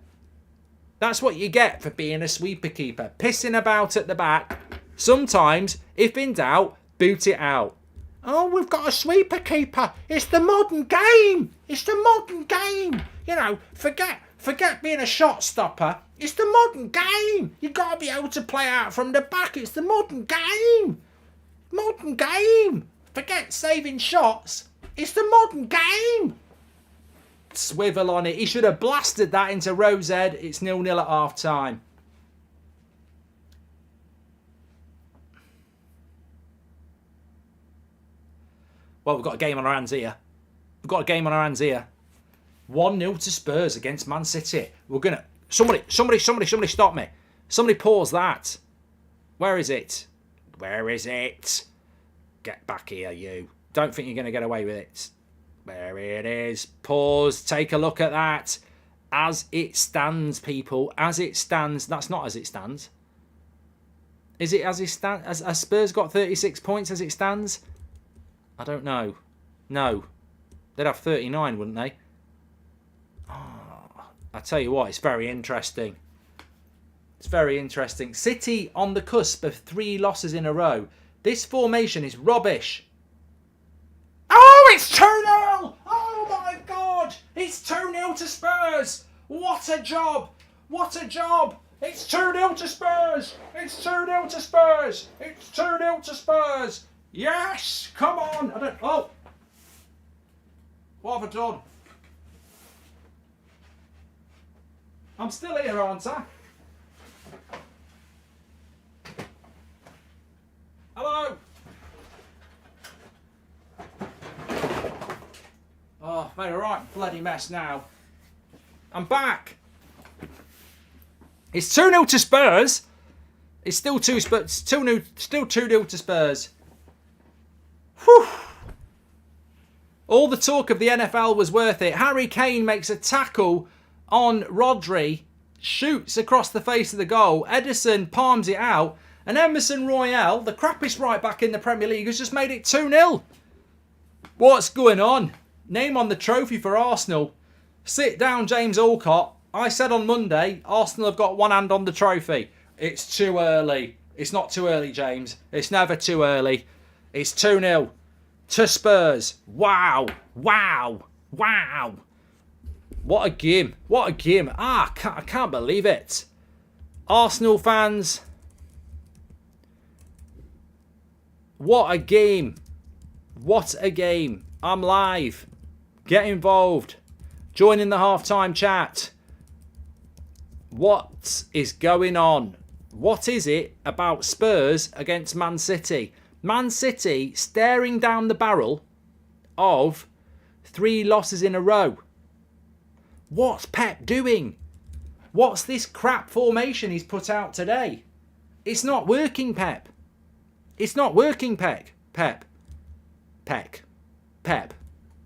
That's what you get for being a sweeper keeper. Pissing about at the back. Sometimes, if in doubt, boot it out. Oh, we've got a sweeper keeper. It's the modern game. It's the modern game. You know, forget Forget being a shot stopper. It's the modern game. You've got to be able to play out from the back. It's the modern game. Modern game. Forget saving shots. It's the modern game. Swivel on it. He should have blasted that into Rose Head. It's 0-0 at half time. Well, we've got a game on our hands here. 1-0 to Spurs against Man City. We're going to... Somebody stop me. Somebody pause that. Where is it? Get back here, you. Don't think you're going to get away with it. There it is. Pause. Take a look at that. As it stands, people. As it stands. That's not as it stands. Is it as it stands? Has Spurs got 36 points as it stands? I don't know. No. They'd have 39, wouldn't they? Oh, I tell you what, it's very interesting. It's very interesting. City on the cusp of 3 losses in a row. This formation is rubbish. Oh, it's 2-0! Oh my God! It's 2-0 to Spurs! What a job! What a job! It's 2-0 to Spurs! It's 2-0 to Spurs! It's 2-0 to Spurs! Yes! Come on! Oh! What have I done? I'm still here, aren't I? Hello? Oh, made a right bloody mess now. I'm back. It's 2-0 to Spurs. It's still 2-0 to Spurs. Whew. All the talk of the NFL was worth it. Harry Kane makes a tackle on Rodri, shoots across the face of the goal. Ederson palms it out. And Emerson Royale, the crappiest right back in the Premier League, has just made it 2-0. What's going on? Name on the trophy for Arsenal. Sit down, James Alcott. I said on Monday, Arsenal have got one hand on the trophy. It's too early. It's not too early, James. It's never too early. It's 2-0 to Spurs. Wow. Wow. Wow. What a game. What a game. I can't believe it. Arsenal fans. What a game. What a game. I'm live. Get involved. Join in the halftime chat. What is going on? What is it about Spurs against Man City? Man City staring down the barrel of 3 losses in a row. What's Pep doing? What's this crap formation he's put out today? It's not working, Pep. It's not working, Pep.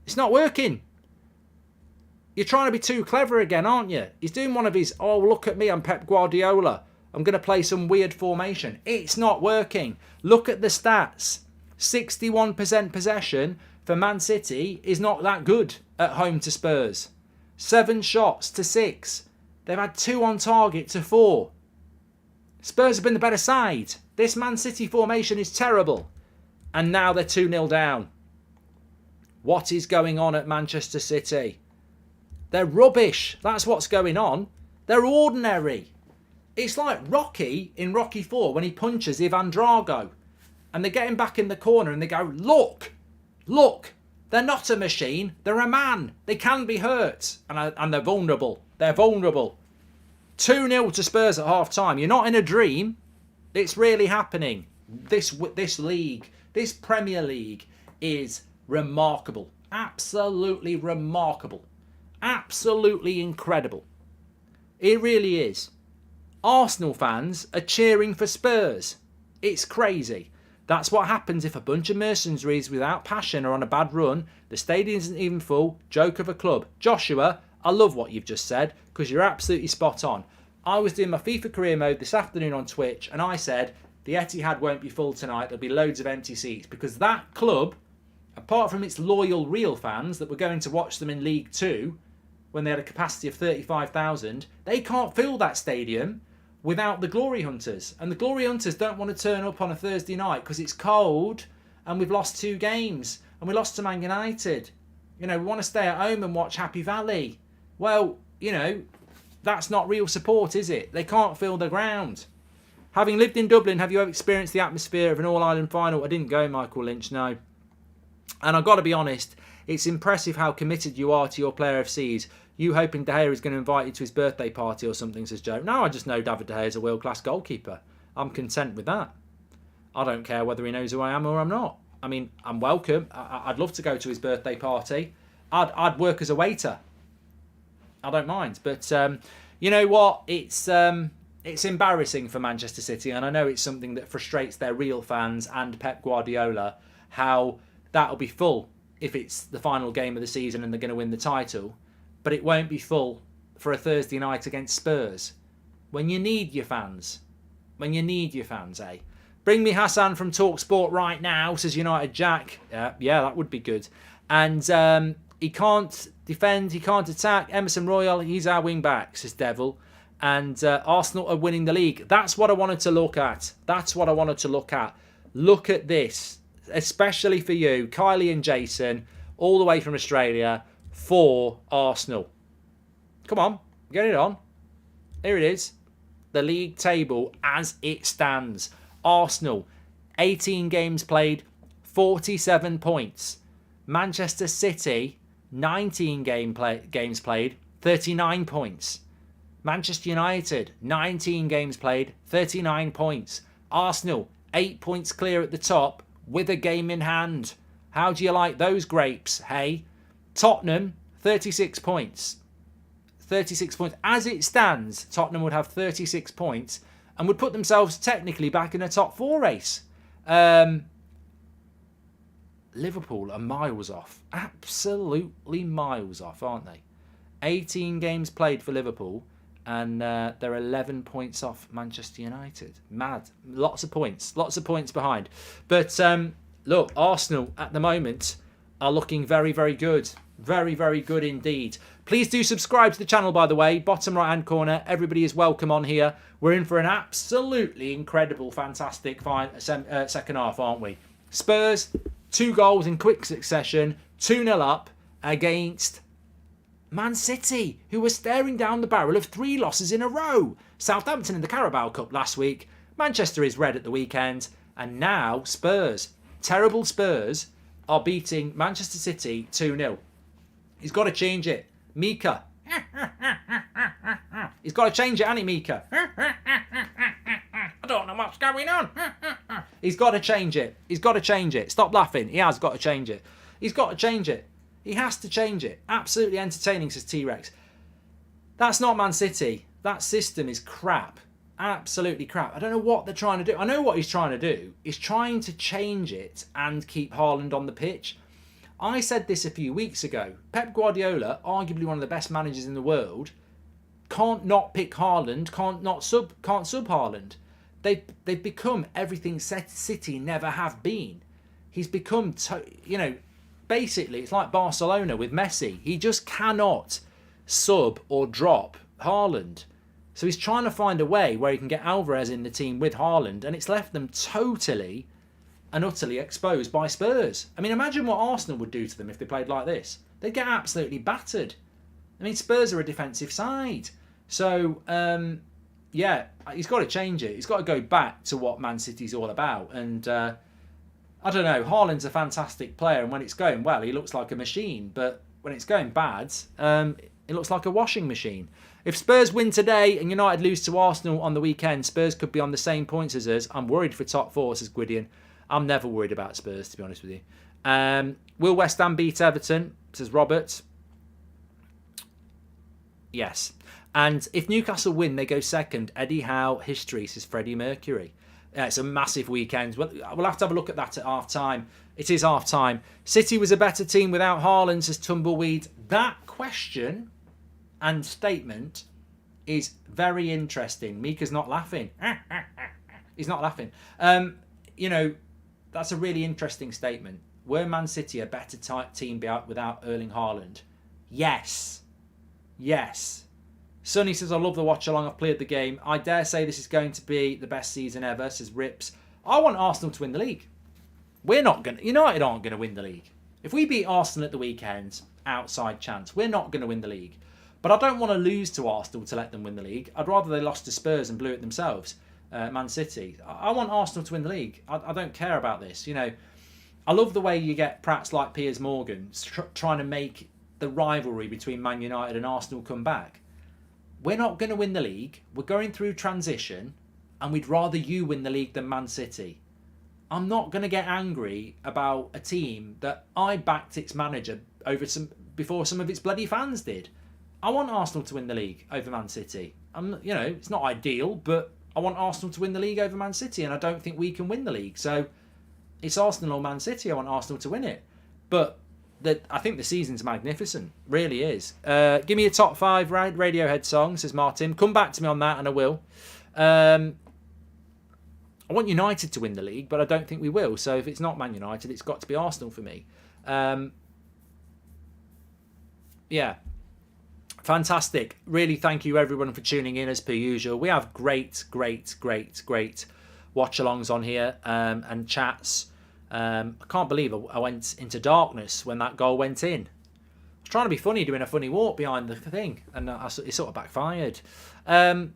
It's not working. You're trying to be too clever again, aren't you? He's doing one of his, oh, look at me, I'm Pep Guardiola. I'm going to play some weird formation. It's not working. Look at the stats. 61% possession for Man City is not that good at home to Spurs. 7 shots to 6. They've had 2 on target to 4. Spurs have been the better side. This Man City formation is terrible. And now they're 2-0 down. What is going on at Manchester City? They're rubbish. That's what's going on. They're ordinary. It's like Rocky in Rocky 4 when he punches Ivan Drago. And they get him back in the corner and they go, look, they're not a machine. They're a man. They can be hurt. And they're vulnerable. 2-0 to Spurs at half time. You're not in a dream. It's really happening. This league, this Premier League is remarkable. Absolutely remarkable. Absolutely incredible. It really is. Arsenal fans are cheering for Spurs. It's crazy. That's what happens if a bunch of mercenaries without passion are on a bad run. The stadium isn't even full. Joke of a club. Joshua, I love what you've just said because you're absolutely spot on. I was doing my FIFA career mode this afternoon on Twitch and I said the Etihad won't be full tonight. There'll be loads of empty seats because that club, apart from its loyal real fans that were going to watch them in League 2 when they had a capacity of 35,000, they can't fill that stadium without the Glory Hunters. And the Glory Hunters don't want to turn up on a Thursday night because it's cold and we've lost 2 games and we lost to Man United. You know, we want to stay at home and watch Happy Valley. Well, you know, That's not real support, is it? They can't fill the ground. Having lived in Dublin, have you ever experienced the atmosphere of an All-Ireland final? I didn't go, Michael Lynch, no. And I've got to be honest, it's impressive how committed you are to your player FCs. You hoping De Gea is going to invite you to his birthday party or something, says Joe. No, I just know David De Gea is a world-class goalkeeper. I'm content with that. I don't care whether he knows who I am or I'm not. I mean, I'm welcome. I'd love to go to his birthday party. I'd work as a waiter. I don't mind. But you know what? It's embarrassing for Manchester City, and I know it's something that frustrates their real fans and Pep Guardiola, how that'll be full if it's the final game of the season and they're going to win the title, but it won't be full for a Thursday night against Spurs. When you need your fans. When you need your fans, eh? Bring me Hassan from TalkSport right now, says United Jack. Yeah, that would be good. And he can't defend, he can't attack. Emerson Royal, he's our wing back, says Devil. And Arsenal are winning the league. That's what I wanted to look at. That's what I wanted to look at. Look at this, especially for you, Kylie and Jason, all the way from Australia, for Arsenal. Come on, get it on. Here it is. The league table as it stands. Arsenal, 18 games played, 47 points. Manchester City, 19 games played, 39 points. Manchester United, 19 games played, 39 points. Arsenal, 8 points clear at the top with a game in hand. How do you like those grapes, hey? Tottenham, 36 points. 36 points. As it stands, Tottenham would have 36 points and would put themselves technically back in a top 4 race. Liverpool are miles off. Absolutely miles off, aren't they? 18 games played for Liverpool, and they're 11 points off Manchester United. Mad. Lots of points behind. But look, Arsenal at the moment are looking very, very good. Very, very good indeed. Please do subscribe to the channel, by the way. Bottom right-hand corner. Everybody is welcome on here. We're in for an absolutely incredible, fantastic second half, aren't we? Spurs, 2 goals in quick succession. 2-0 up against Man City, who were staring down the barrel of 3 losses in a row. Southampton in the Carabao Cup last week. Manchester is red at the weekend. And now Spurs, terrible Spurs, are beating Manchester City 2-0. He's got to change it. Mika. He's got to change it, hasn't he, Mika? I don't know what's going on. He's got to change it. He's got to change it. Stop laughing. He has got to change it. He's got to change it. He has to change it. Absolutely entertaining, says T-Rex. That's not Man City. That system is crap. Absolutely crap. I don't know what they're trying to do. I know what he's trying to do. He's trying to change it and keep Haaland on the pitch. I said this a few weeks ago. Pep Guardiola, arguably one of the best managers in the world, can't not pick Haaland, can't sub Haaland. They've become everything City never have been. He's become, basically it's like Barcelona with Messi. He just cannot sub or drop Haaland. So he's trying to find a way where he can get Alvarez in the team with Haaland, and it's left them totally and utterly exposed by Spurs. I mean, imagine what Arsenal would do to them if they played like this. They'd get absolutely battered. I mean, Spurs are a defensive side. So, yeah, he's got to change it. He's got to go back to what Man City's all about. And I don't know, Haaland's a fantastic player, and when it's going well, he looks like a machine. But when it's going bad, it looks like a washing machine. If Spurs win today and United lose to Arsenal on the weekend, Spurs could be on the same points as us. I'm worried for top 4, says Gwydion. I'm never worried about Spurs, to be honest with you. Will West Ham beat Everton, says Robert. Yes. And if Newcastle win, they go second. Eddie Howe history, says Freddie Mercury. It's a massive weekend. We'll have to have a look at that at half-time. It is half-time. City was a better team without Haaland, says Tumbleweed. That question and statement is very interesting. Mika's not laughing. He's not laughing. That's a really interesting statement. Were Man City a better team without Erling Haaland? Yes. Yes. Sonny says, I love the watch-along. I've played the game. I dare say this is going to be the best season ever, says Rips. I want Arsenal to win the league. United aren't going to win the league. If we beat Arsenal at the weekend, outside chance, we're not going to win the league. But I don't want to lose to Arsenal to let them win the league. I'd rather they lost to Spurs and blew it themselves, Man City. I want Arsenal to win the league. I don't care about this. You know, I love the way you get Prats like Piers Morgan trying to make the rivalry between Man United and Arsenal come back. We're not going to win the league. We're going through transition, and we'd rather you win the league than Man City. I'm not going to get angry about a team that I backed its manager before some of its bloody fans did. I want Arsenal to win the league over Man City. You know, it's not ideal, but I want Arsenal to win the league over Man City, and I don't think we can win the league. So it's Arsenal or Man City. I want Arsenal to win it. But I think the season's magnificent. Really is. Give me a top 5 Radiohead song, says Martin. Come back to me on that, and I will. I want United to win the league, but I don't think we will. So if it's not Man United, it's got to be Arsenal for me. Yeah. Fantastic. Really thank you everyone for tuning in as per usual. We have great watch-alongs on here and chats. I can't believe I went into darkness when that goal went in. I was trying to be funny doing a funny walk behind the thing, and it sort of backfired. I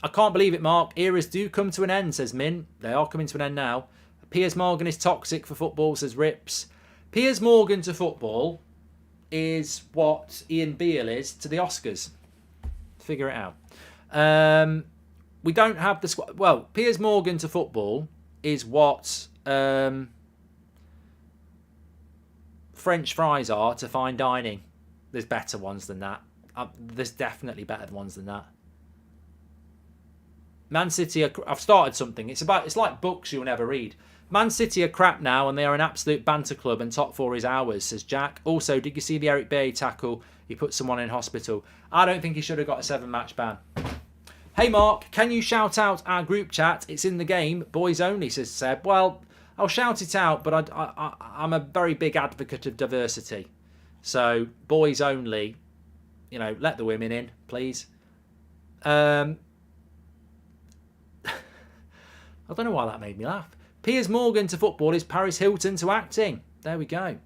can't believe it, Mark. Eras do come to an end, says Min. They are coming to an end now. Piers Morgan is toxic for football, says Rips. Piers Morgan to football is what Ian Beale is to the Oscars. Figure it out. We don't have the squad. Well, Piers Morgan to football is what French fries are to fine dining. There's better ones than that. There's definitely better ones than that. Man City I've started something. It's like books you'll never read. Man City are crap now, and they are an absolute banter club, and top 4 is ours, says Jack. Also, did you see the Eric Bailly tackle? He put someone in hospital. I don't think he should have got a 7-match ban. Hey Mark, can you shout out our group chat? It's in the game, boys only, says Seb. Well, I'll shout it out, but I'm a very big advocate of diversity. So, boys only, you know, let the women in, please. I don't know why that made me laugh. Piers Morgan to football is Paris Hilton to acting. There we go.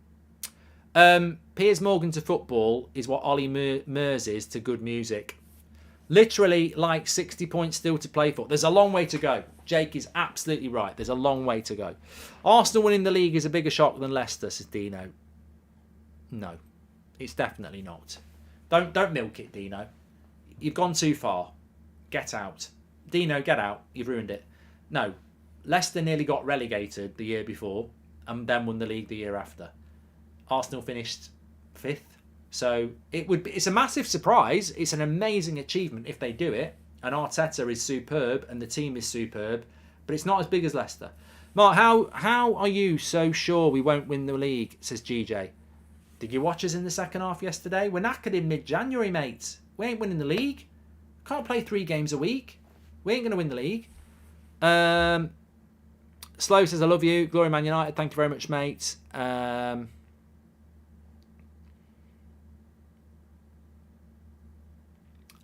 Piers Morgan to football is what Ollie Murs is to good music. Literally like 60 points still to play for. There's a long way to go. Jake is absolutely right. There's a long way to go. Arsenal winning the league is a bigger shock than Leicester, says Dino. No, it's definitely not. Don't milk it, Dino. You've gone too far. Get out. Dino, get out. You've ruined it. No. Leicester nearly got relegated the year before and then won the league the year after. Arsenal finished 5th. So it's a massive surprise. It's an amazing achievement if they do it. And Arteta is superb and the team is superb. But it's not as big as Leicester. Mark, how are you so sure we won't win the league, says GJ. Did you watch us in the second half yesterday? We're knackered in mid-January, mate. We ain't winning the league. Can't play 3 games a week. We ain't going to win the league. Slow says, I love you. Glory Man United. Thank you very much, mate. I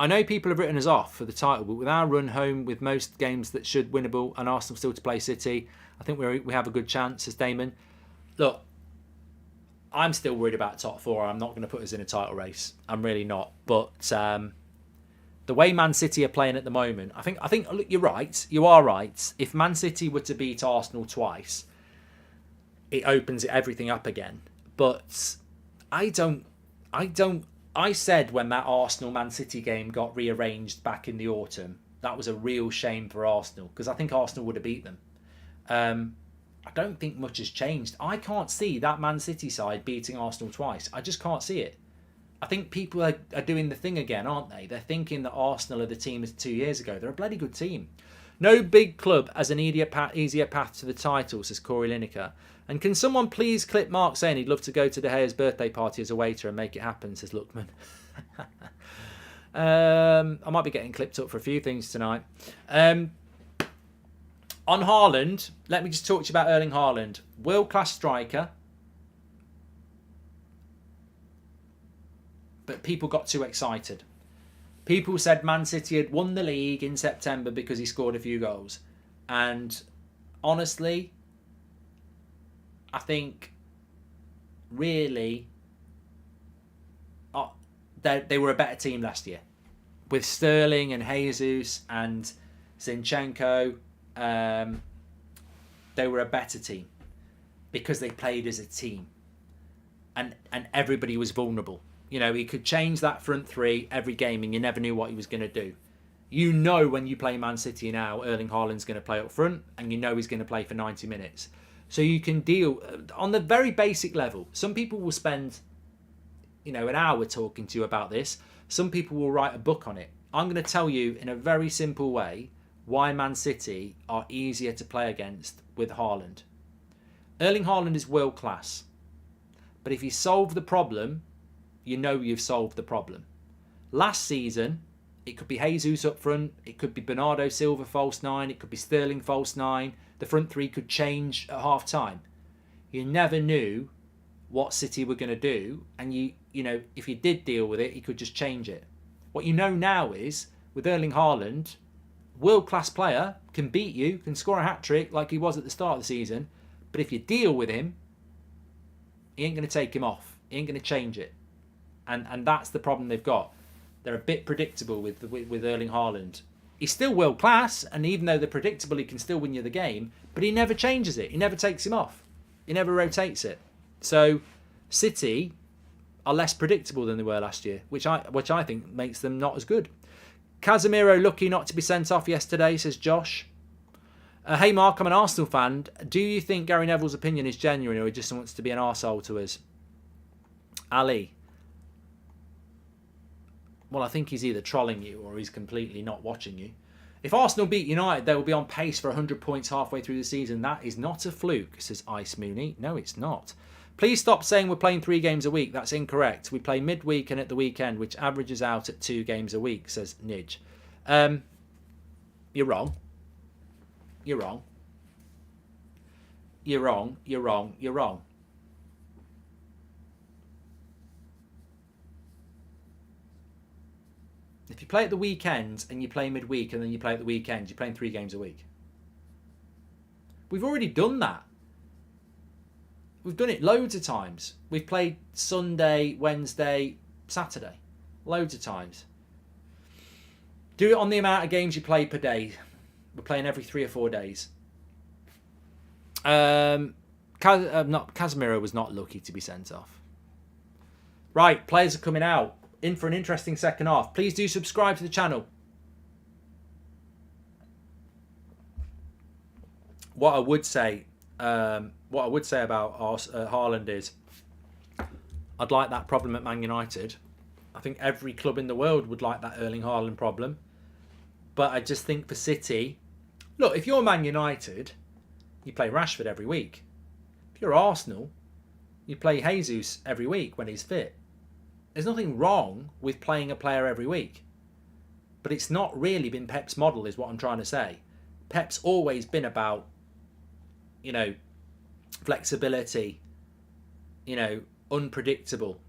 know people have written us off for the title, but with our run home with most games that should winnable and Arsenal still to play City, I think we have a good chance, says Damon. Look, I'm still worried about top 4. I'm not going to put us in a title race. I'm really not. But the way Man City are playing at the moment, I think look, you're right. You are right. If Man City were to beat Arsenal twice, it opens everything up again. But I said when that Arsenal-Man City game got rearranged back in the autumn, that was a real shame for Arsenal, because I think Arsenal would have beat them. I don't think much has changed. I can't see that Man City side beating Arsenal twice. I just can't see it. I think people are doing the thing again, aren't they? They're thinking that Arsenal are the team as 2 years ago. They're a bloody good team. No big club has an easier path to the title, says Corey Lineker. And can someone please clip Mark saying he'd love to go to De Gea's birthday party as a waiter and make it happen, says Lookman. I might be getting clipped up for a few things tonight. On Haaland, let me just talk to you about Erling Haaland. World-class striker. But people got too excited. People said Man City had won the league in September because he scored a few goals. And honestly, I think really they were a better team last year. With Sterling and Jesus and Zinchenko, they were a better team because they played as a team. And everybody was vulnerable. You know, he could change that front three every game and you never knew what he was going to do. You know when you play Man City now, Erling Haaland's going to play up front and you know he's going to play for 90 minutes. So you can deal on the very basic level. Some people will spend, an hour talking to you about this. Some people will write a book on it. I'm going to tell you in a very simple way why Man City are easier to play against with Haaland. Erling Haaland is world class. But if you solve the problem, you know you've solved the problem. Last season, it could be Jesus up front. It could be Bernardo Silva false nine. It could be Sterling false nine. The front three could change at half time. You never knew what City were going to do. And if you did deal with it, you could just change it. What you know now is, with Erling Haaland, world-class player, can beat you, can score a hat-trick like he was at the start of the season. But if you deal with him, he ain't going to take him off. He ain't going to change it. And that's the problem they've got. They're a bit predictable with Erling Haaland. He's still world class, and even though they're predictable, he can still win you the game, but he never changes it. He never takes him off. He never rotates it. So City are less predictable than they were last year, which I think makes them not as good. Casemiro lucky not to be sent off yesterday, says Josh. Hey Mark, I'm an Arsenal fan. Do you think Gary Neville's opinion is genuine or he just wants to be an arsehole to us? Ali. Well, I think he's either trolling you or he's completely not watching you. If Arsenal beat United, they will be on pace for 100 points halfway through the season. That is not a fluke, says Ice Mooney. No, it's not. Please stop saying we're playing 3 games a week. That's incorrect. We play midweek and at the weekend, which averages out at 2 games a week, says Nidge. You're wrong. You're wrong. You're wrong. You're wrong. You're wrong. If you play at the weekend and you play midweek and then you play at the weekend, you're playing 3 games a week. We've already done that. We've done it loads of times. We've played Sunday, Wednesday, Saturday. Loads of times. Do it on the amount of games you play per day. We're playing every 3 or 4 days. Casemiro was not lucky to be sent off. Right, players are coming out. In for an interesting second half. Please do subscribe to the channel. What I would say about Haaland is, I'd like that problem at Man United. I think every club in the world would like that Erling Haaland problem. But I just think for City, look, if you're Man United, you play Rashford every week. If you're Arsenal, you play Jesus every week when he's fit. There's nothing wrong with playing a player every week. But it's not really been Pep's model, is what I'm trying to say. Pep's always been about, flexibility, unpredictable.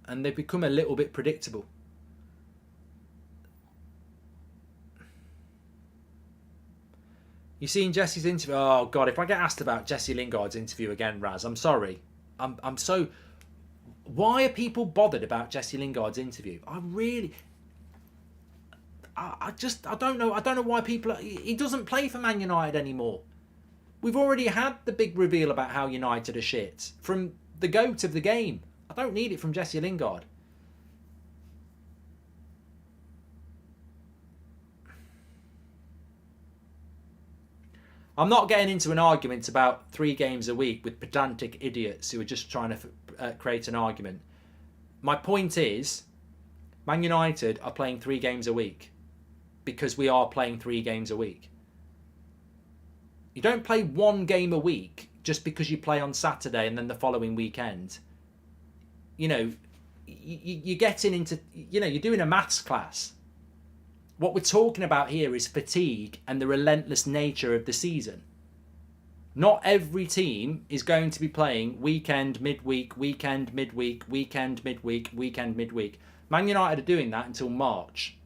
And they've become a little bit predictable. You seen Jesse's interview? Oh, God, if I get asked about Jesse Lingard's interview again, Raz, I'm sorry. I'm so... Why are people bothered about Jesse Lingard's interview? I don't know. I don't know why people... He doesn't play for Man United anymore. We've already had the big reveal about how United are shit from the GOAT of the game. I don't need it from Jesse Lingard. I'm not getting into an argument about 3 games a week with pedantic idiots who are just trying to create an argument. My point is, Man United are playing 3 games a week because we are playing 3 games a week. You don't play 1 game a week just because you play on Saturday and then the following weekend. You're getting into, you're doing a maths class. What we're talking about here is fatigue and the relentless nature of the season. Not every team is going to be playing weekend, midweek, weekend, midweek, weekend, midweek, weekend, midweek. Man United are doing that until March.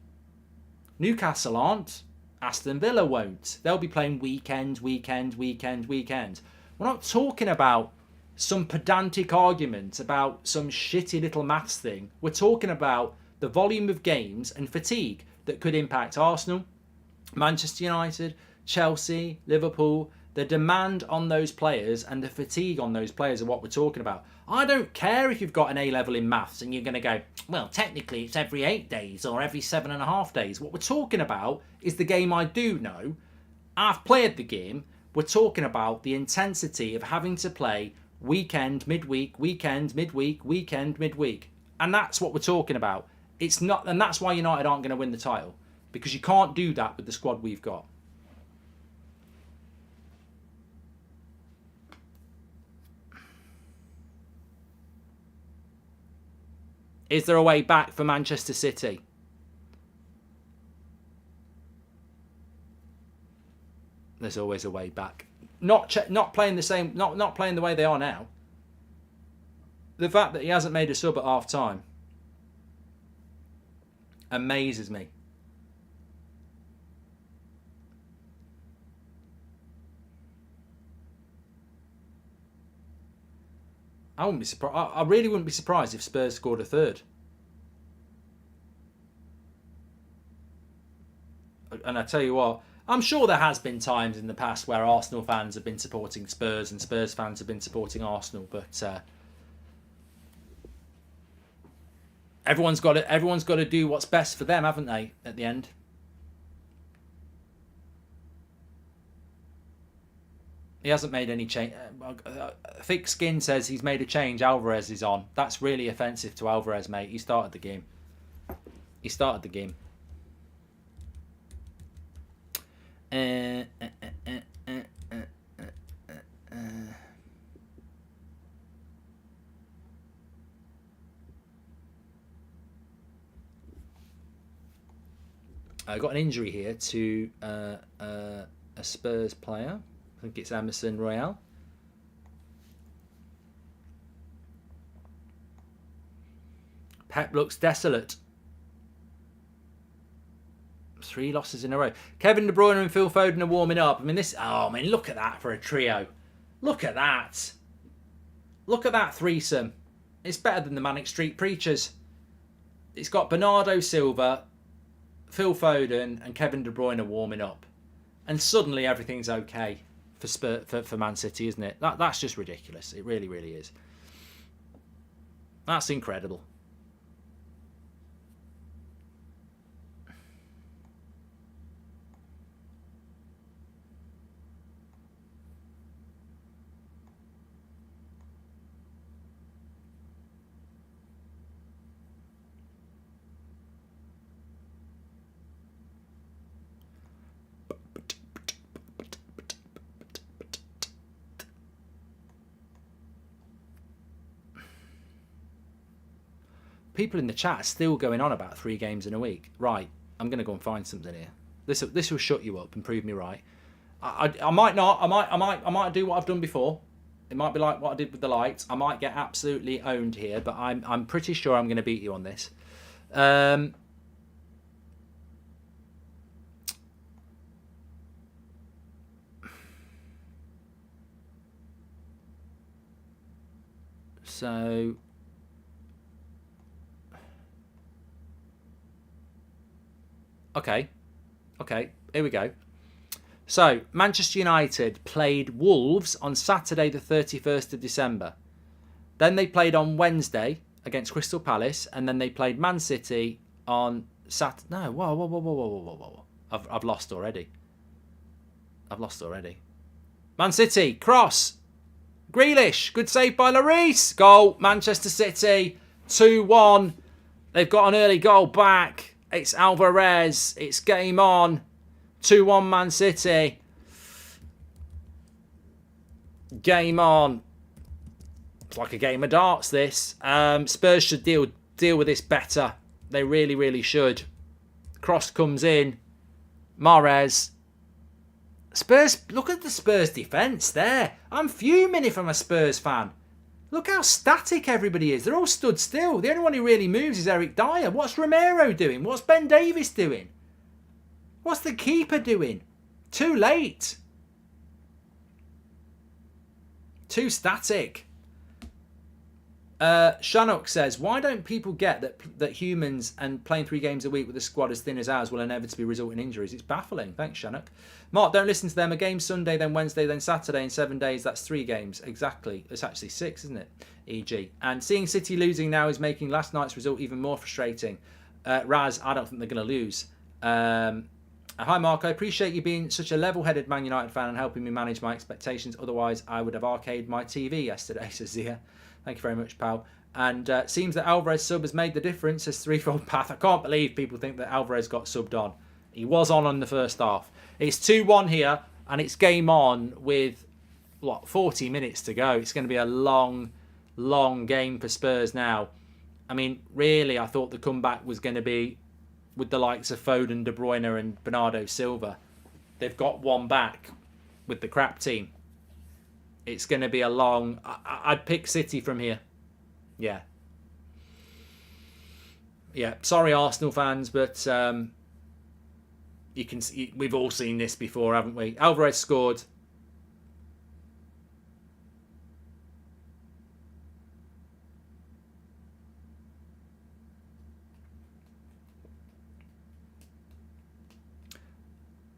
Newcastle aren't. Aston Villa won't. They'll be playing weekend, weekend, weekend, weekend. We're not talking about some pedantic argument about some shitty little maths thing. We're talking about the volume of games and fatigue that could impact Arsenal, Manchester United, Chelsea, Liverpool. The demand on those players and the fatigue on those players are what we're talking about. I don't care if you've got an A level in maths and you're going to go, well, technically it's every 8 days or every 7.5 days. What we're talking about is the game I do know. I've played the game. We're talking about the intensity of having to play weekend, midweek, weekend, midweek, weekend, midweek. And that's what we're talking about. It's not, and that's why United aren't going to win the title. Because you can't do that with the squad we've got. Is there a way back for Manchester City? There's always a way back. Not playing the same, not playing the way they are now. The fact that he hasn't made a sub at half time amazes me. I wouldn't be surprised. I really wouldn't be surprised if Spurs scored a third. And I tell you what, I'm sure there has been times in the past where Arsenal fans have been supporting Spurs and Spurs fans have been supporting Arsenal, but everyone's got to do what's best for them, haven't they? At the end. He hasn't made any change. Thick Skin says he's made a change. Alvarez is on. That's really offensive to Alvarez, mate. He started the game. I got an injury here to a Spurs player. I think it's Emerson Royale. Pep looks desolate. 3 losses in a row. Kevin De Bruyne and Phil Foden are warming up. I mean, look at that for a trio. Look at that. Look at that threesome. It's better than the Manic Street Preachers. It's got Bernardo Silva, Phil Foden and Kevin De Bruyne are warming up. And suddenly everything's okay for Man City, isn't it? That's just ridiculous. It really, really is. That's incredible. People in the chat are still going on about 3 games in a week. Right, I'm going to go and find something here. This will shut you up and prove me right. I might not. I might do what I've done before. It might be like what I did with the lights. I might get absolutely owned here, but I'm pretty sure I'm going to beat you on this. So Okay, here we go. So, Manchester United played Wolves on Saturday the 31st of December. Then they played on Wednesday against Crystal Palace, and then they played Man City on Saturday. No, whoa. I've lost already. Man City, cross. Grealish, good save by Lloris. Goal, Manchester City, 2-1. They've got an early goal back. It's Alvarez. It's game on. 2-1 Man City. Game on. It's like a game of darts, this. Spurs should deal with this better. They really, really should. Cross comes in. Mahrez. Spurs, look at the Spurs defence there. I'm fuming if I'm a Spurs fan. Look how static everybody is. They're all stood still. The only one who really moves is Eric Dyer. What's Romero doing? What's Ben Davies doing? What's the keeper doing? Too late. Too static. Shannock says, why don't people get that humans and playing 3 games a week with a squad as thin as ours will inevitably result in injuries? It's baffling. Thanks, Shannock. Mark, don't listen to them. A game Sunday, then Wednesday, then Saturday in 7 days. That's 3 games. Exactly. It's actually 6, isn't it? E.g. And seeing City losing now is making last night's result even more frustrating. Raz, I don't think they're going to lose. Hi, Mark. I appreciate you being such a level-headed Man United fan and helping me manage my expectations. Otherwise, I would have arcaded my TV yesterday, says Zia. Thank you very much, pal. And seems that Alvarez sub has made the difference as threefold path. I can't believe people think that Alvarez got subbed on. He was on the first half. It's 2-1 here, and it's game on with, 40 minutes to go. It's going to be a long, long game for Spurs now. I mean, really, I thought the comeback was going to be with the likes of Foden, De Bruyne and Bernardo Silva. They've got one back with the crap team. It's going to be a long... I'd pick City from here. Yeah. Yeah, sorry Arsenal fans, but you can see, we've all seen this before, haven't we? Alvarez scored.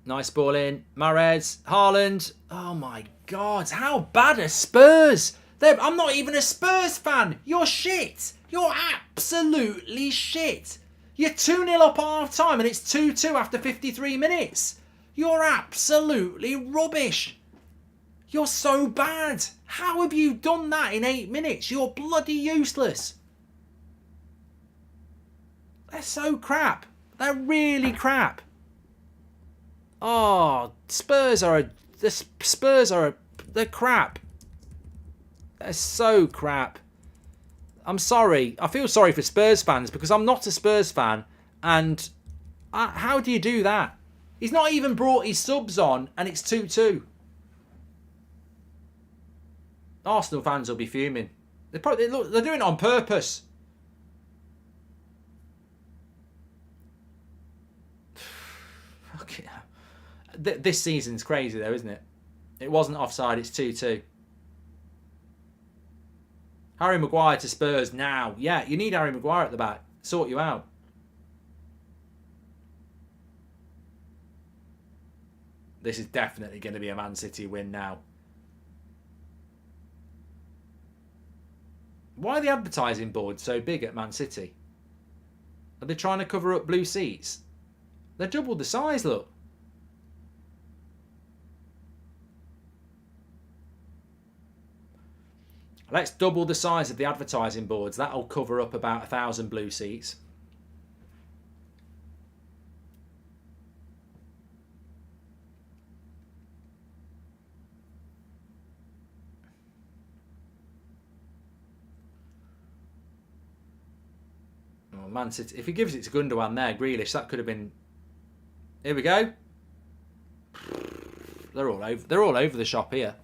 Nice ball in. Mahrez, Haaland. Oh my God, how bad are Spurs? I'm not even a Spurs fan. You're shit. You're absolutely shit. You're 2-0 up at half time and it's 2-2 after 53 minutes. You're absolutely rubbish. You're so bad. How have you done that in 8 minutes? You're bloody useless. They're so crap. They're really crap. Oh, they're crap. They're so crap. I'm sorry. I feel sorry for Spurs fans because I'm not a Spurs fan. And how do you do that? He's not even brought his subs on and it's 2-2. Arsenal fans will be fuming. They're doing it on purpose. Okay. This season's crazy though, isn't it? It wasn't offside, it's 2-2. Harry Maguire to Spurs now. Yeah, you need Harry Maguire at the back. Sort you out. This is definitely going to be a Man City win now. Why are the advertising boards so big at Man City? Are they trying to cover up blue seats? They're double the size, look. Let's double the size of the advertising boards. That'll cover up about 1,000 blue seats. Oh, Man City. If he gives it to Gundogan there, Grealish, that could have been... Here we go. They're all over the shop here.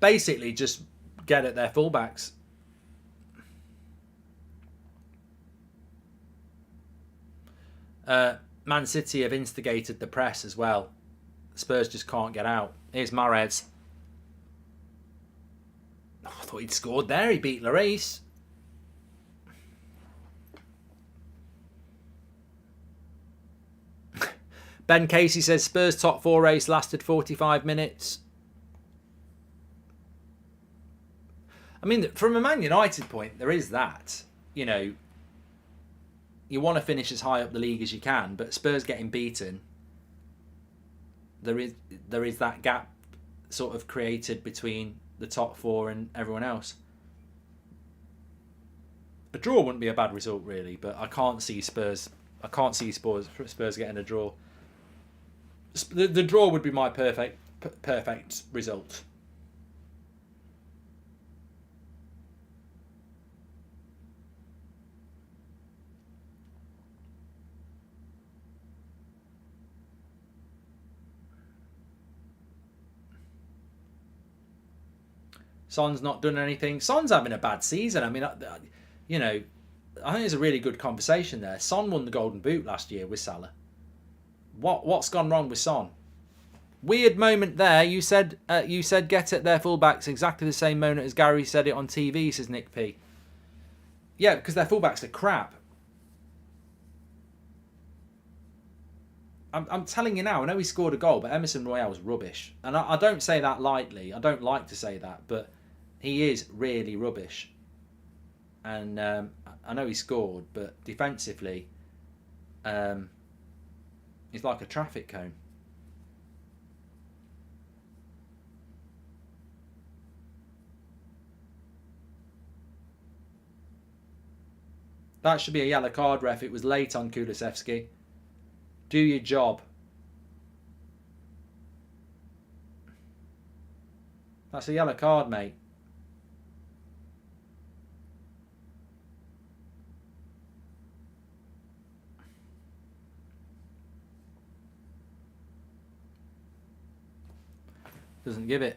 Basically, just get at their fullbacks. Man City have instigated the press as well. Spurs just can't get out. Here's Mahrez. Oh, I thought he'd scored there. He beat Lloris. Ben Casey says Spurs top 4 race lasted 45 minutes. I mean, from a Man United point, there is that. You know, you want to finish as high up the league as you can, but Spurs getting beaten, there is that gap sort of created between the top 4 and everyone else. A draw wouldn't be a bad result, really, but I can't see Spurs getting a draw. The draw would be my perfect result. Son's not done anything. Son's having a bad season. I mean, you know, I think there's a really good conversation there. Son won the Golden Boot last year with Salah. What's gone wrong with Son? Weird moment there. You said get at their fullbacks exactly the same moment as Gary said it on TV, says Nick P. Yeah, because their fullbacks are crap. I'm telling you now, I know he scored a goal, but Emerson Royale was rubbish. And I don't say that lightly. I don't like to say that, but he is really rubbish. And I know he scored, but defensively, he's like a traffic cone. That should be a yellow card, ref. It was late on Kulusevski. Do your job. That's a yellow card, mate. Doesn't give it.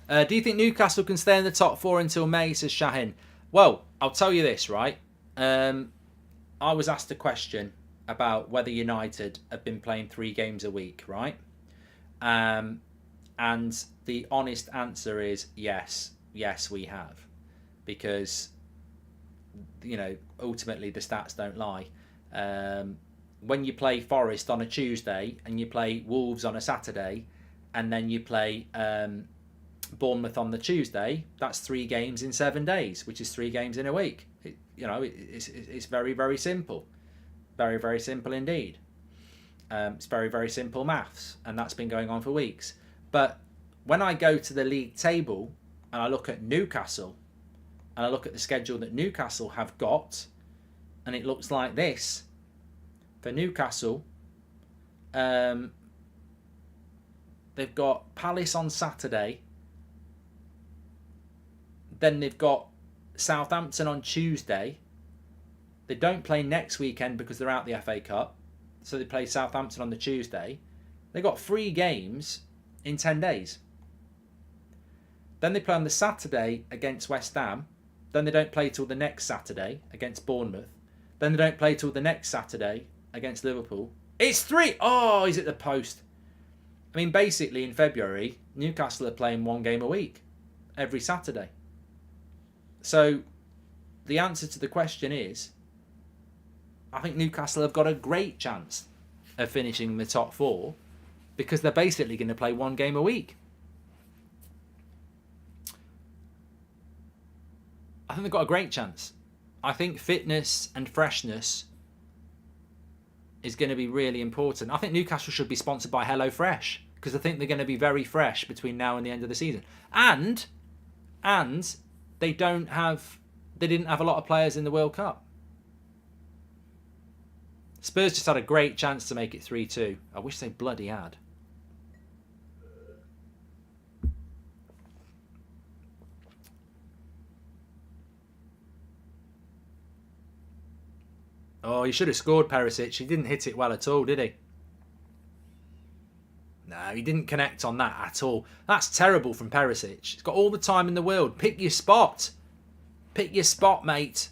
Do you think Newcastle can stay in the top 4 until May, says Shahin? Well, I'll tell you this, right? I was asked a question about whether United have been playing 3 games a week, right? And the honest answer is yes. Yes, we have. Because, you know, ultimately the stats don't lie. When you play Forest on a Tuesday and you play Wolves on a Saturday and then you play Bournemouth on the Tuesday, that's 3 games in 7 days, which is 3 games in a week. It's very, very simple. Very, very simple indeed. It's very, very simple maths, and that's been going on for weeks. But when I go to the league table and I look at Newcastle and I look at the schedule that Newcastle have got, and it looks like this. For Newcastle, they've got Palace on Saturday. Then they've got Southampton on Tuesday. They don't play next weekend because they're out the FA Cup. So they play Southampton on the Tuesday. They've got 3 games in 10 days. Then they play on the Saturday against West Ham. Then they don't play till the next Saturday against Bournemouth. Then they don't play till the next Saturday against Liverpool. It's 3. Oh, he's at the post. I mean, basically in February, Newcastle are playing 1 game a week every Saturday. So the answer to the question is, I think Newcastle have got a great chance of finishing in the top 4 because they're basically going to play 1 game a week. I think they've got a great chance. I think fitness and freshness is going to be really important. I think Newcastle should be sponsored by HelloFresh because I think they're going to be very fresh between now and the end of the season. And they didn't have a lot of players in the World Cup. Spurs just had a great chance to make it 3-2. I wish they bloody had. Oh, he should have scored, Perisic. He didn't hit it well at all, did he? No, he didn't connect on that at all. That's terrible from Perisic. He's got all the time in the world. Pick your spot. Pick your spot, mate.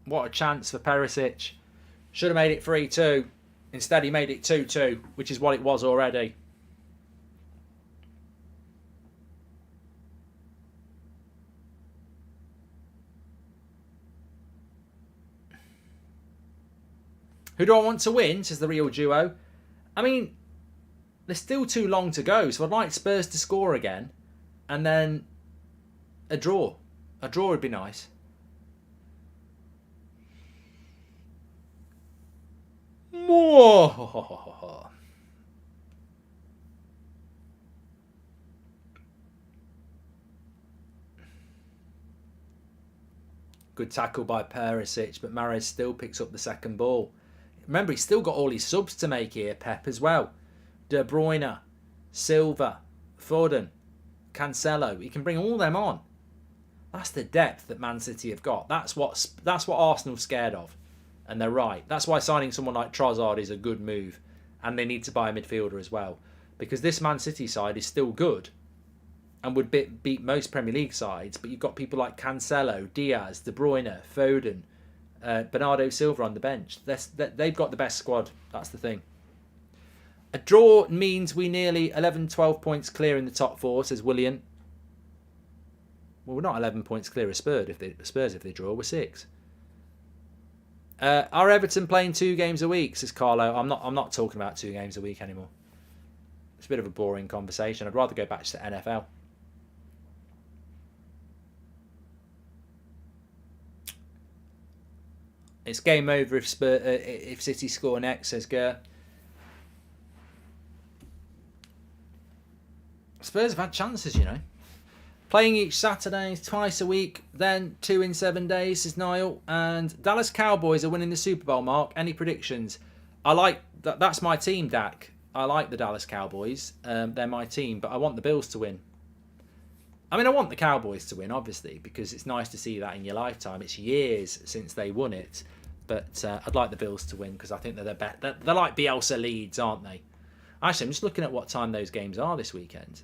What a chance for Perisic. Should have made it 3-2. Instead, he made it 2-2, which is what it was already. Who do I want to win, says the real duo. I mean, there's still too long to go, so I'd like Spurs to score again. And then a draw. A draw would be nice. More. Good tackle by Perisic, but Mahrez still picks up the second ball. Remember, he's still got all his subs to make here, Pep, as well. De Bruyne, Silva, Foden, Cancelo. He can bring all them on. That's the depth that Man City have got. That's what Arsenal's scared of. And they're right. That's why signing someone like Trossard is a good move. And they need to buy a midfielder as well. Because this Man City side is still good. and would beat most Premier League sides. But you've got people like Cancelo, Diaz, De Bruyne, Foden, Bernardo Silva on the bench. They've got the best squad. That's the thing. A draw means we nearly 11, 12 points clear in the top 4, says William. Well, we're not 11 points clear of Spurs if they draw. We're 6. Are Everton playing 2 games a week, says Carlo. I'm not talking about 2 games a week anymore. It's a bit of a boring conversation. I'd rather go back to the NFL. It's game over if City score next, says Ger. Spurs have had chances, you know. Playing each Saturday, twice a week, then 2 in 7 days, says Niall. And Dallas Cowboys are winning the Super Bowl, Mark. Any predictions? I like that. That's my team, Dak. I like the Dallas Cowboys. They're my team, but I want the Bills to win. I mean, I want the Cowboys to win, obviously, because it's nice to see that in your lifetime. It's years since they won it. But I'd like the Bills to win because I think they're the best. They're like Bielsa Leeds, aren't they? Actually, I'm just looking at what time those games are this weekend.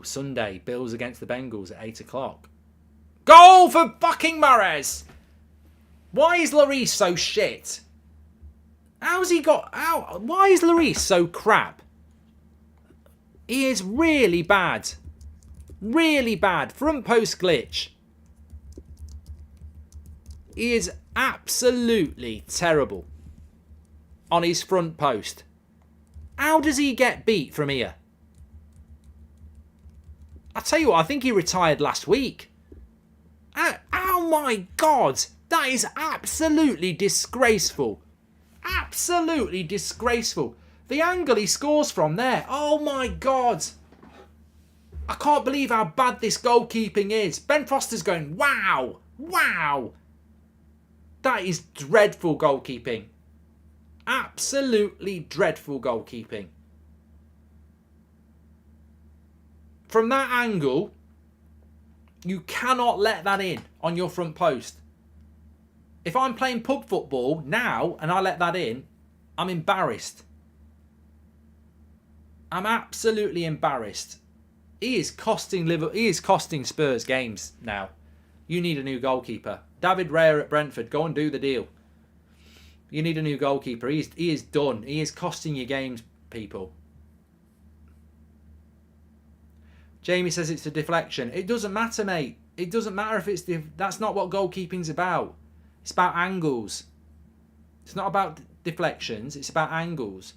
Sunday, Bills against the Bengals at 8 o'clock. Goal for fucking Mahrez! Why is Lloris so shit? How's he got out? Why is Lloris so crap? He is really bad. Really bad. Front post glitch. He is absolutely terrible on his front post. How does he get beat from here? I tell you what, I think he retired last week. Oh my God. That is absolutely disgraceful. Absolutely disgraceful. The angle he scores from there. Oh my God. I can't believe how bad this goalkeeping is. Ben Foster's going, wow. Wow. That is dreadful goalkeeping. Absolutely dreadful goalkeeping. From that angle, you cannot let that in on your front post. If I'm playing pub football now and I let that in, I'm embarrassed. I'm absolutely embarrassed. He is costing Spurs games now. You need a new goalkeeper. David Raya at Brentford, go and do the deal. You need a new goalkeeper. He is done. He is costing you games, people. Jamie says it's a deflection. It doesn't matter, mate. It doesn't matter if it's... That's not what goalkeeping's about. It's about angles. It's not about deflections. It's about angles.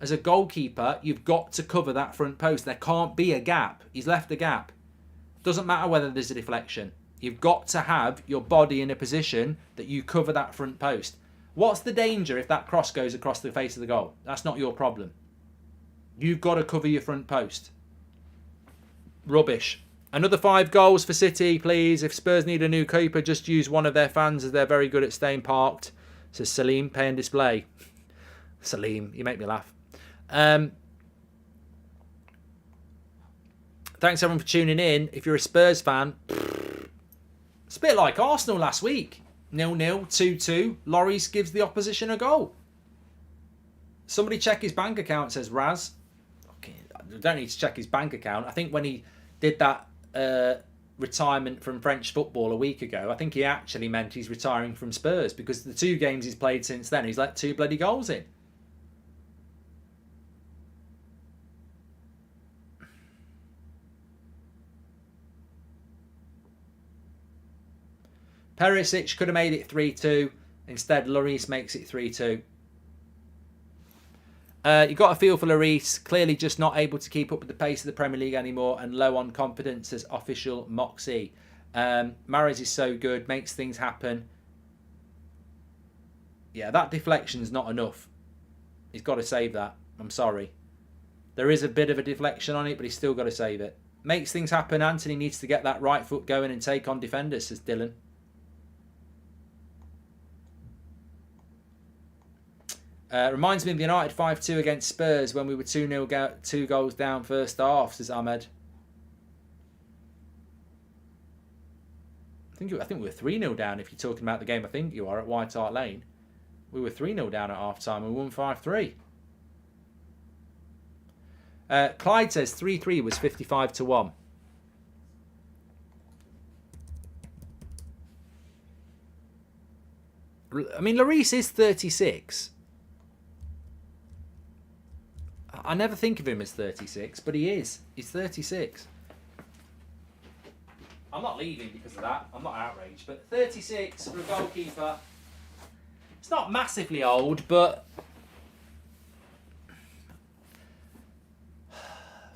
As a goalkeeper, you've got to cover that front post. There can't be a gap. He's left a gap. Doesn't matter whether there's a deflection. You've got to have your body in a position that you cover that front post. What's the danger if that cross goes across the face of the goal? That's not your problem. You've got to cover your front post. Rubbish. Another 5 goals for City, please. If Spurs need a new keeper, just use one of their fans as they're very good at staying parked. Says Salim, pay and display. Salim, you make me laugh. Thanks everyone for tuning in. If you're a Spurs fan, it's a bit like Arsenal last week. 0-0, 2-2. Lloris gives the opposition a goal. Somebody check his bank account, says Raz. Okay, I don't need to check his bank account. I think when he did that retirement from French football a week ago, I think he actually meant he's retiring from Spurs because the 2 games he's played since then, he's let 2 bloody goals in. Perisic could have made it 3-2. Instead, Lloris makes it 3-2. You got a feel for Lloris. Clearly just not able to keep up with the pace of the Premier League anymore and low on confidence as official Moxie. Mahrez is so good. Makes things happen. Yeah, that deflection's not enough. He's got to save that. I'm sorry. There is a bit of a deflection on it, but he's still got to save it. Makes things happen. Anthony needs to get that right foot going and take on defenders, says Dylan. Reminds me of the United 5-2 against Spurs when we were 2-0 2 goals down first half, says Ahmed. I think we were 3-0 down if you're talking about the game I think you are at White Hart Lane. We were 3-0 down at half time and we won 5-3. Clyde says 3-3 was 55-1. I mean, Lloris is 36. I never think of him as 36, but he is. He's 36. I'm not leaving because of that. I'm not outraged. But 36 for a goalkeeper. It's not massively old, but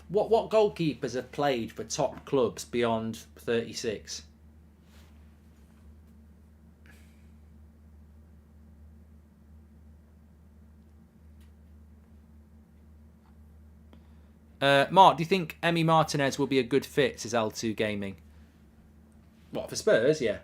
what goalkeepers have played for top clubs beyond 36? Mark, do you think Emi Martinez will be a good fit, says L2 Gaming? What, for Spurs? Yeah.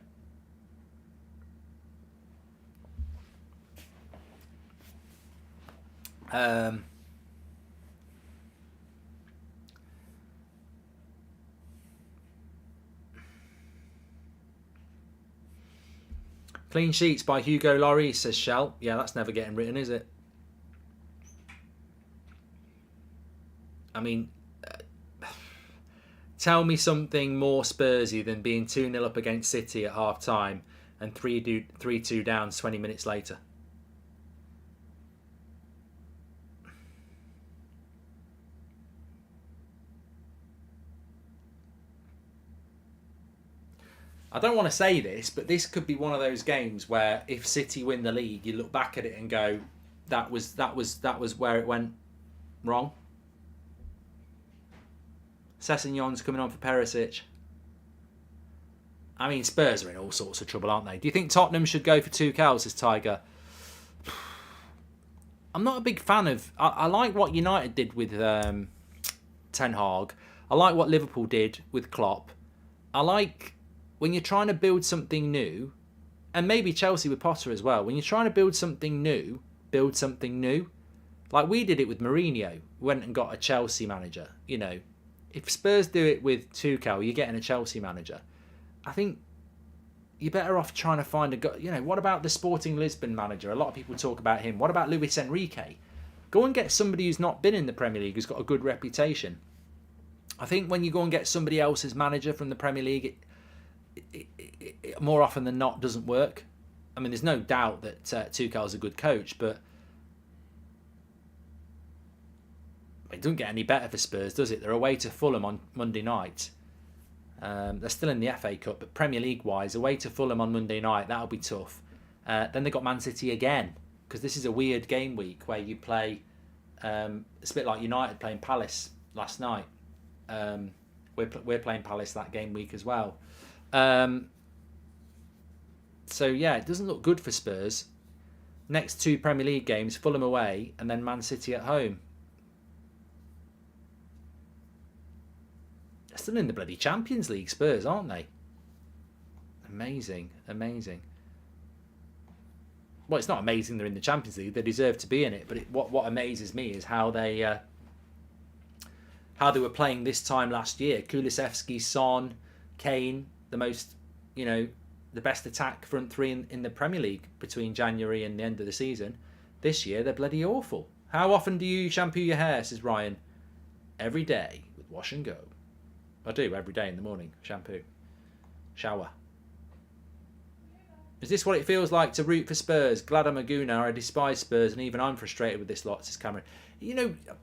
Clean sheets by Hugo Lloris, says Shell. Yeah, that's never getting written, is it? I mean, tell me something more Spursy than being 2-0 up against City at half time and 3-2 down 20 minutes later. I don't want to say this, but this could be one of those games where if City win the league, you look back at it and go, that was where it went wrong. Sessegnon's coming on for Perisic. I mean, Spurs are in all sorts of trouble, aren't they? Do you think Tottenham should go for Tuchel, says Tiger? I'm not a big fan of... I like what United did with Ten Hag. I like what Liverpool did with Klopp. I like when you're trying to build something new, and maybe Chelsea with Potter as well. When you're trying to build something new, build something new. Like we did it with Mourinho. Went and got a Chelsea manager, you know. If Spurs do it with Tuchel, you're getting a Chelsea manager. I think you're better off trying to find a... You know, what about the Sporting Lisbon manager? A lot of people talk about him. What about Luis Enrique? Go and get somebody who's not been in the Premier League, who's got a good reputation. I think when you go and get somebody else's manager from the Premier League, it more often than not doesn't work. I mean, there's no doubt that Tuchel's a good coach, but it doesn't get any better for Spurs, does it? They're away to Fulham on Monday night. They're still in the FA Cup, but Premier League-wise, away to Fulham on Monday night, that'll be tough. Then they've got Man City again, because this is a weird game week where you play... it's a bit like United playing Palace last night. We're playing Palace that game week as well. So, yeah, it doesn't look good for Spurs. Next two Premier League games, Fulham away, and then Man City at home. They're still in the bloody Champions League, Spurs, aren't they? Amazing, amazing. Well, it's not amazing they're in the Champions League. They deserve to be in it. But what amazes me is how they were playing this time last year. Kulusevski, Son, Kane, the most, the best attack front three in the Premier League between January and the end of the season. This year, they're bloody awful. How often do you shampoo your hair, says Ryan? Every day with Wash and Go. I do, every day in the morning. Shampoo. Shower. Is this what it feels like to root for Spurs? Glad I'm a gooner. I despise Spurs, and even I'm frustrated with this lot, says Cameron.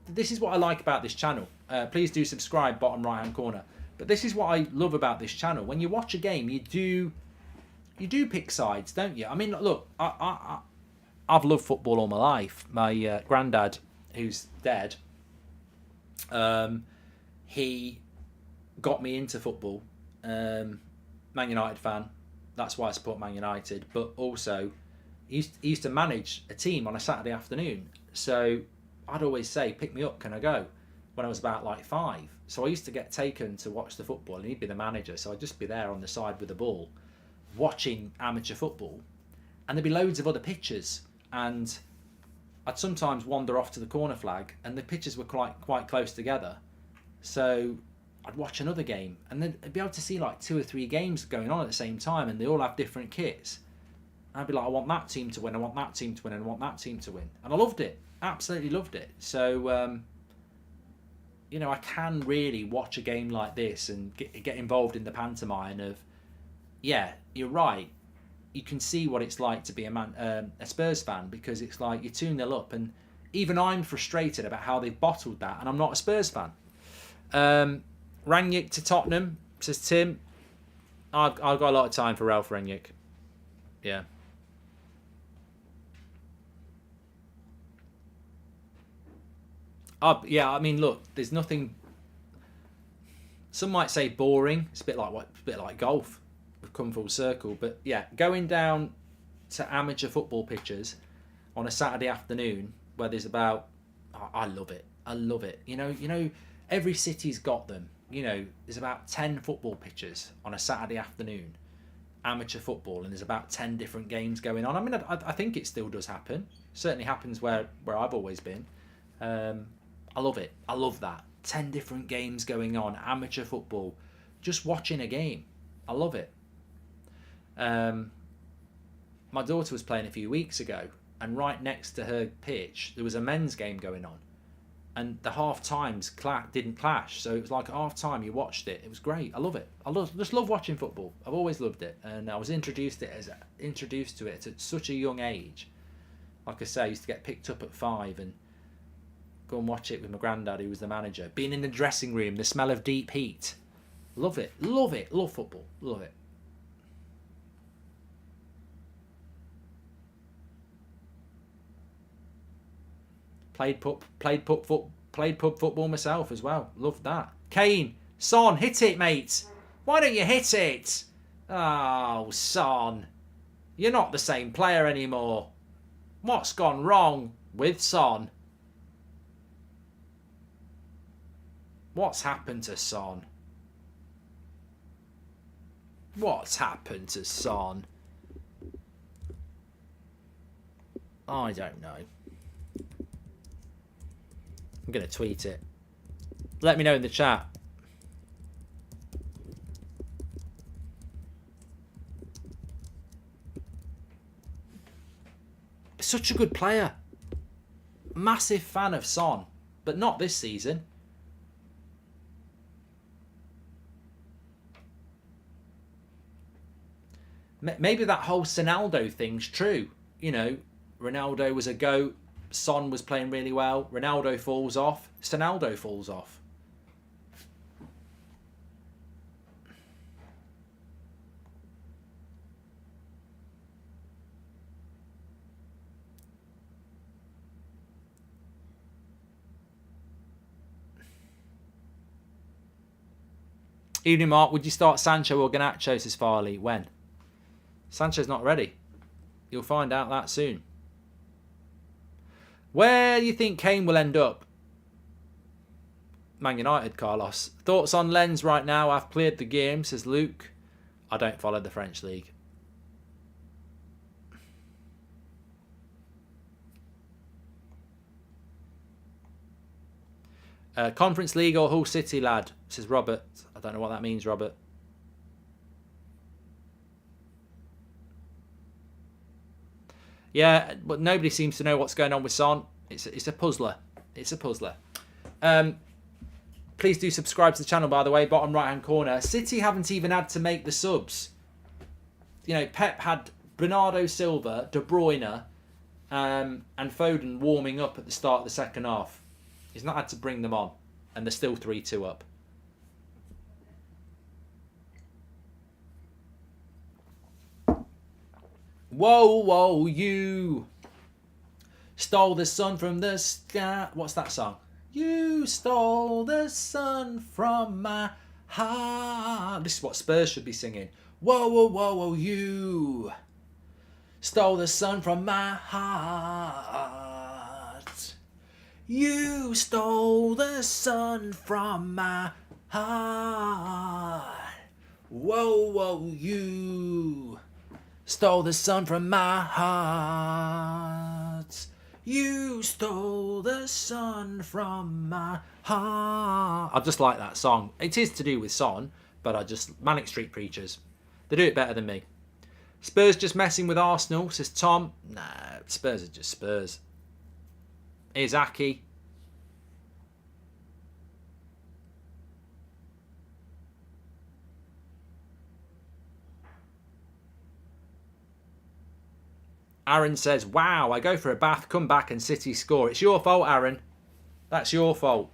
This is what I like about this channel. Please do subscribe, bottom right-hand corner. But this is what I love about this channel. When you watch a game, you do pick sides, don't you? I mean, look, I've loved football all my life. My granddad, who's dead, he got me into football. Man United fan. That's why I support Man United. But also, he used to manage a team on a Saturday afternoon. So I'd always say, pick me up, can I go? When I was about like 5. So I used to get taken to watch the football, and he'd be the manager. So I'd just be there on the side with the ball, watching amateur football. And there'd be loads of other pitches. And I'd sometimes wander off to the corner flag, and the pitches were quite close together. So I'd watch another game, and then I'd be able to see like 2 or 3 games going on at the same time, and they all have different kits. And I'd be like, I want that team to win, I want that team to win, and I want that team to win. And I loved it. Absolutely loved it. So, I can really watch a game like this and get involved in the pantomime of, yeah, you're right. You can see what it's like to be a Spurs fan, because it's like you're 2-0 up, and even I'm frustrated about how they've bottled that, and I'm not a Spurs fan. Rangnick to Tottenham, says Tim. I've got a lot of time for Ralph Rangnick. Yeah. Yeah, I mean, look, there's nothing. Some might say boring. It's a bit like golf. We've come full circle, but yeah, going down to amateur football pitches on a Saturday afternoon where there's about, I love it. I love it. Every city's got them. There's about 10 football pitches on a Saturday afternoon, amateur football, and there's about 10 different games going on. I mean, I think it still does happen. Certainly happens where I've always been. I love it. I love that. 10 different games going on, amateur football, just watching a game. I love it. My daughter was playing a few weeks ago, and right next to her pitch, there was a men's game going on. And the half times didn't clash, so it was like half time you watched it. It was great. I love it. Just love watching football. I've always loved it, and I was introduced to it at such a young age. Like I say, I used to get picked up at 5 and go and watch it with my granddad, who was the manager. Being in the dressing room, the smell of deep heat. Love it. Love it. Love football. Love it. Played pub football myself as well. Loved that. Kane, Son, hit it, mate. Why don't you hit it? Oh, Son. You're not the same player anymore. What's gone wrong with Son? What's happened to Son? What's happened to Son? I don't know. I'm going to tweet it. Let me know in the chat. Such a good player. Massive fan of Son, but not this season. Maybe that whole Ronaldo thing's true. Ronaldo was a GOAT. Son was playing really well. Ronaldo falls off. Ronaldo falls off. Evening, Mark. Would you start Sancho or Garnacho, says Farley? When? Sancho's not ready. You'll find out that soon. Where do you think Kane will end up? Man United, Carlos. Thoughts on Lens right now? I've played the game, says Luke. I don't follow the French league. Conference League or Hull City, lad, says Robert. I don't know what that means, Robert. Yeah, but nobody seems to know what's going on with Son. It's a puzzler. It's a puzzler. Please do subscribe to the channel, by the way, bottom right-hand corner. City haven't even had to make the subs. Pep had Bernardo Silva, De Bruyne, and Foden warming up at the start of the second half. He's not had to bring them on, and they're still 3-2 up. Whoa, whoa, you stole the sun from the sky. What's that song? You stole the sun from my heart. This is what Spurs should be singing. Whoa, whoa, whoa, whoa, you stole the sun from my heart. You stole the sun from my heart. Whoa, whoa, you stole the sun from my heart. You stole the sun from my heart. I just like that song. It is to do with Son, but I just... Manic Street Preachers. They do it better than me. Spurs just messing with Arsenal, says Tom. Nah, Spurs are just Spurs. Here's Aki. Aaron says, wow, I go for a bath, come back and City score. It's your fault, Aaron. That's your fault.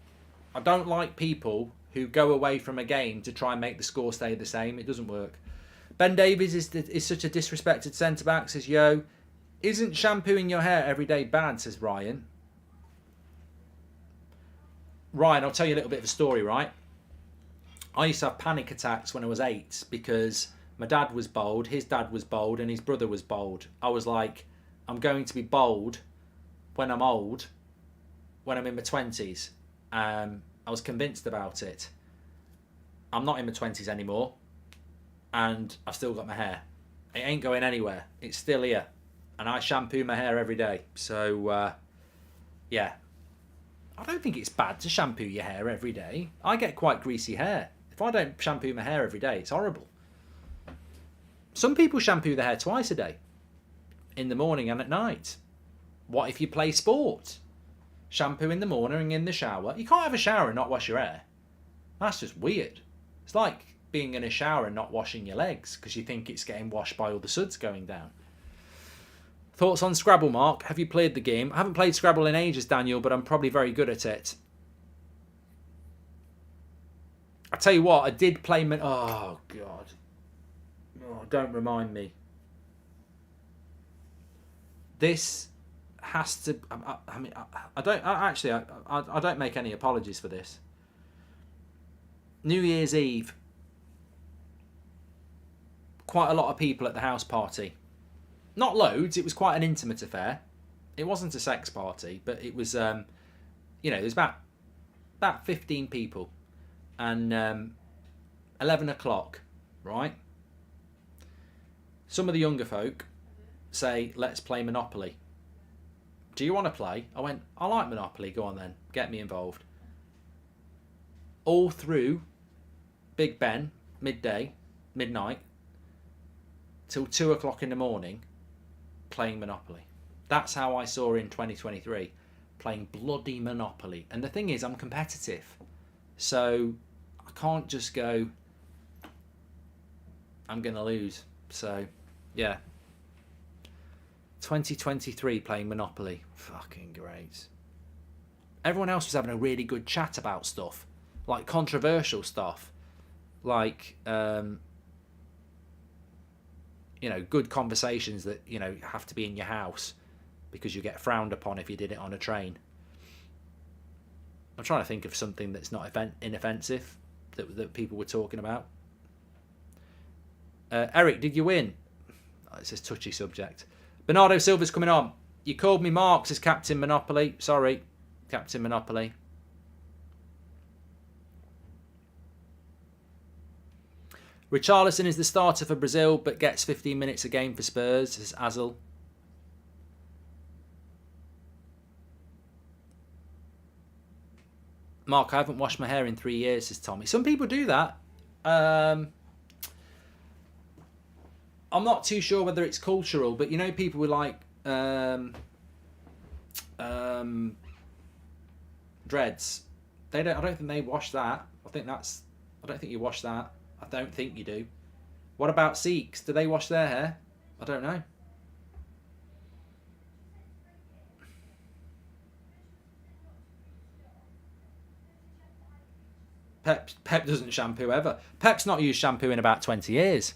I don't like people who go away from a game to try and make the score stay the same. It doesn't work. Ben Davies is such a disrespected centre-back, says Yo. Isn't shampooing your hair every day bad, says Ryan. Ryan, I'll tell you a little bit of a story, right? I used to have panic attacks when I was 8 because my dad was bald, his dad was bald, and his brother was bald. I was like, I'm going to be bald when I'm old, when I'm in my 20s. I was convinced about it. I'm not in my 20s anymore, and I've still got my hair. It ain't going anywhere. It's still here. And I shampoo my hair every day. So, yeah. I don't think it's bad to shampoo your hair every day. I get quite greasy hair. If I don't shampoo my hair every day, it's horrible. Some people shampoo their hair twice a day. In the morning and at night. What if you play sport? Shampoo in the morning and in the shower. You can't have a shower and not wash your hair. That's just weird. It's like being in a shower and not washing your legs because you think it's getting washed by all the suds going down. Thoughts on Scrabble, Mark? Have you played the game? I haven't played Scrabble in ages, Daniel, but I'm probably very good at it. I tell you what, I did play... Oh, God. Oh, don't remind me. This has to... I don't make any apologies for this. New Year's Eve. Quite a lot of people at the house party. Not loads, it was quite an intimate affair. It wasn't a sex party, but it was, there's about 15 people. And 11 o'clock, right? Some of the younger folk say, let's play Monopoly. Do you want to play? I went, I like Monopoly, go on then, get me involved. All through Big Ben, midnight, till 2 o'clock in the morning, playing Monopoly. That's how I saw in 2023, playing bloody Monopoly. And the thing is, I'm competitive. So I can't just go, I'm going to lose. So, yeah. 2023 playing Monopoly. Fucking great. Everyone else was having a really good chat about stuff. Like controversial stuff. Like, good conversations that, have to be in your house because you get frowned upon if you did it on a train. I'm trying to think of something that's not inoffensive that people were talking about. Eric, did you win? Oh, it's a touchy subject. Bernardo Silva's coming on. You called me Mark, says Captain Monopoly. Sorry, Captain Monopoly. Richarlison is the starter for Brazil, but gets 15 minutes a game for Spurs, says Azel. Mark, I haven't washed my hair in 3 years, says Tommy. Some people do that. I'm not too sure whether it's cultural, but people with like dreads. I don't think they wash that. I don't think you wash that. I don't think you do. What about Sikhs? Do they wash their hair? I don't know. Pep doesn't shampoo ever. Pep's not used shampoo in about 20 years.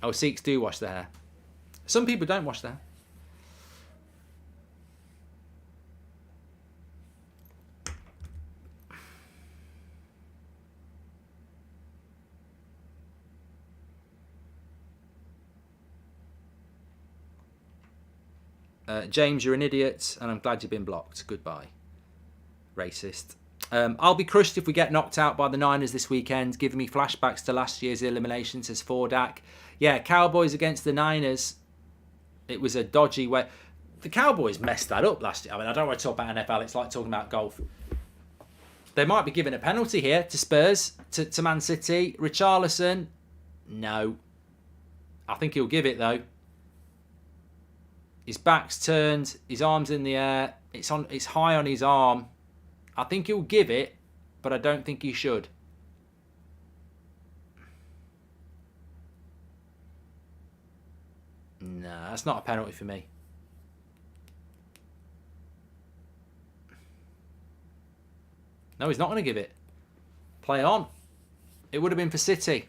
Oh, Sikhs do wash their hair. Some people don't wash their hair. James, you're an idiot, and I'm glad you've been blocked. Goodbye. Racist. I'll be crushed if we get knocked out by the Niners this weekend, giving me flashbacks to last year's elimination, says Fordak. Yeah, Cowboys against the Niners. It was a dodgy way. The Cowboys messed that up last year. I mean, I don't want to talk about NFL. It's like talking about golf. They might be giving a penalty here to Spurs, to Man City. Richarlison, no. I think he'll give it, though. His back's turned, his arm's in the air, it's high on his arm. I think he'll give it, but I don't think he should. Nah, that's not a penalty for me. No, he's not going to give it. Play on. It would have been for City.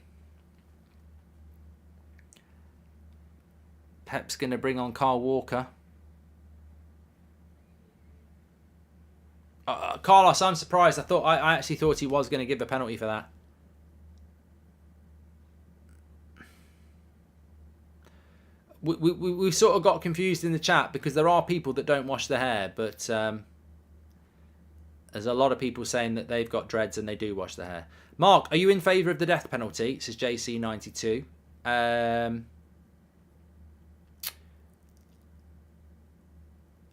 Pep's going to bring on Kyle Walker. Carlos, I'm surprised. I actually thought he was going to give a penalty for that. We sort of got confused in the chat because there are people that don't wash their hair, but there's a lot of people saying that they've got dreads and they do wash their hair. Mark, are you in favour of the death penalty? Says JC92.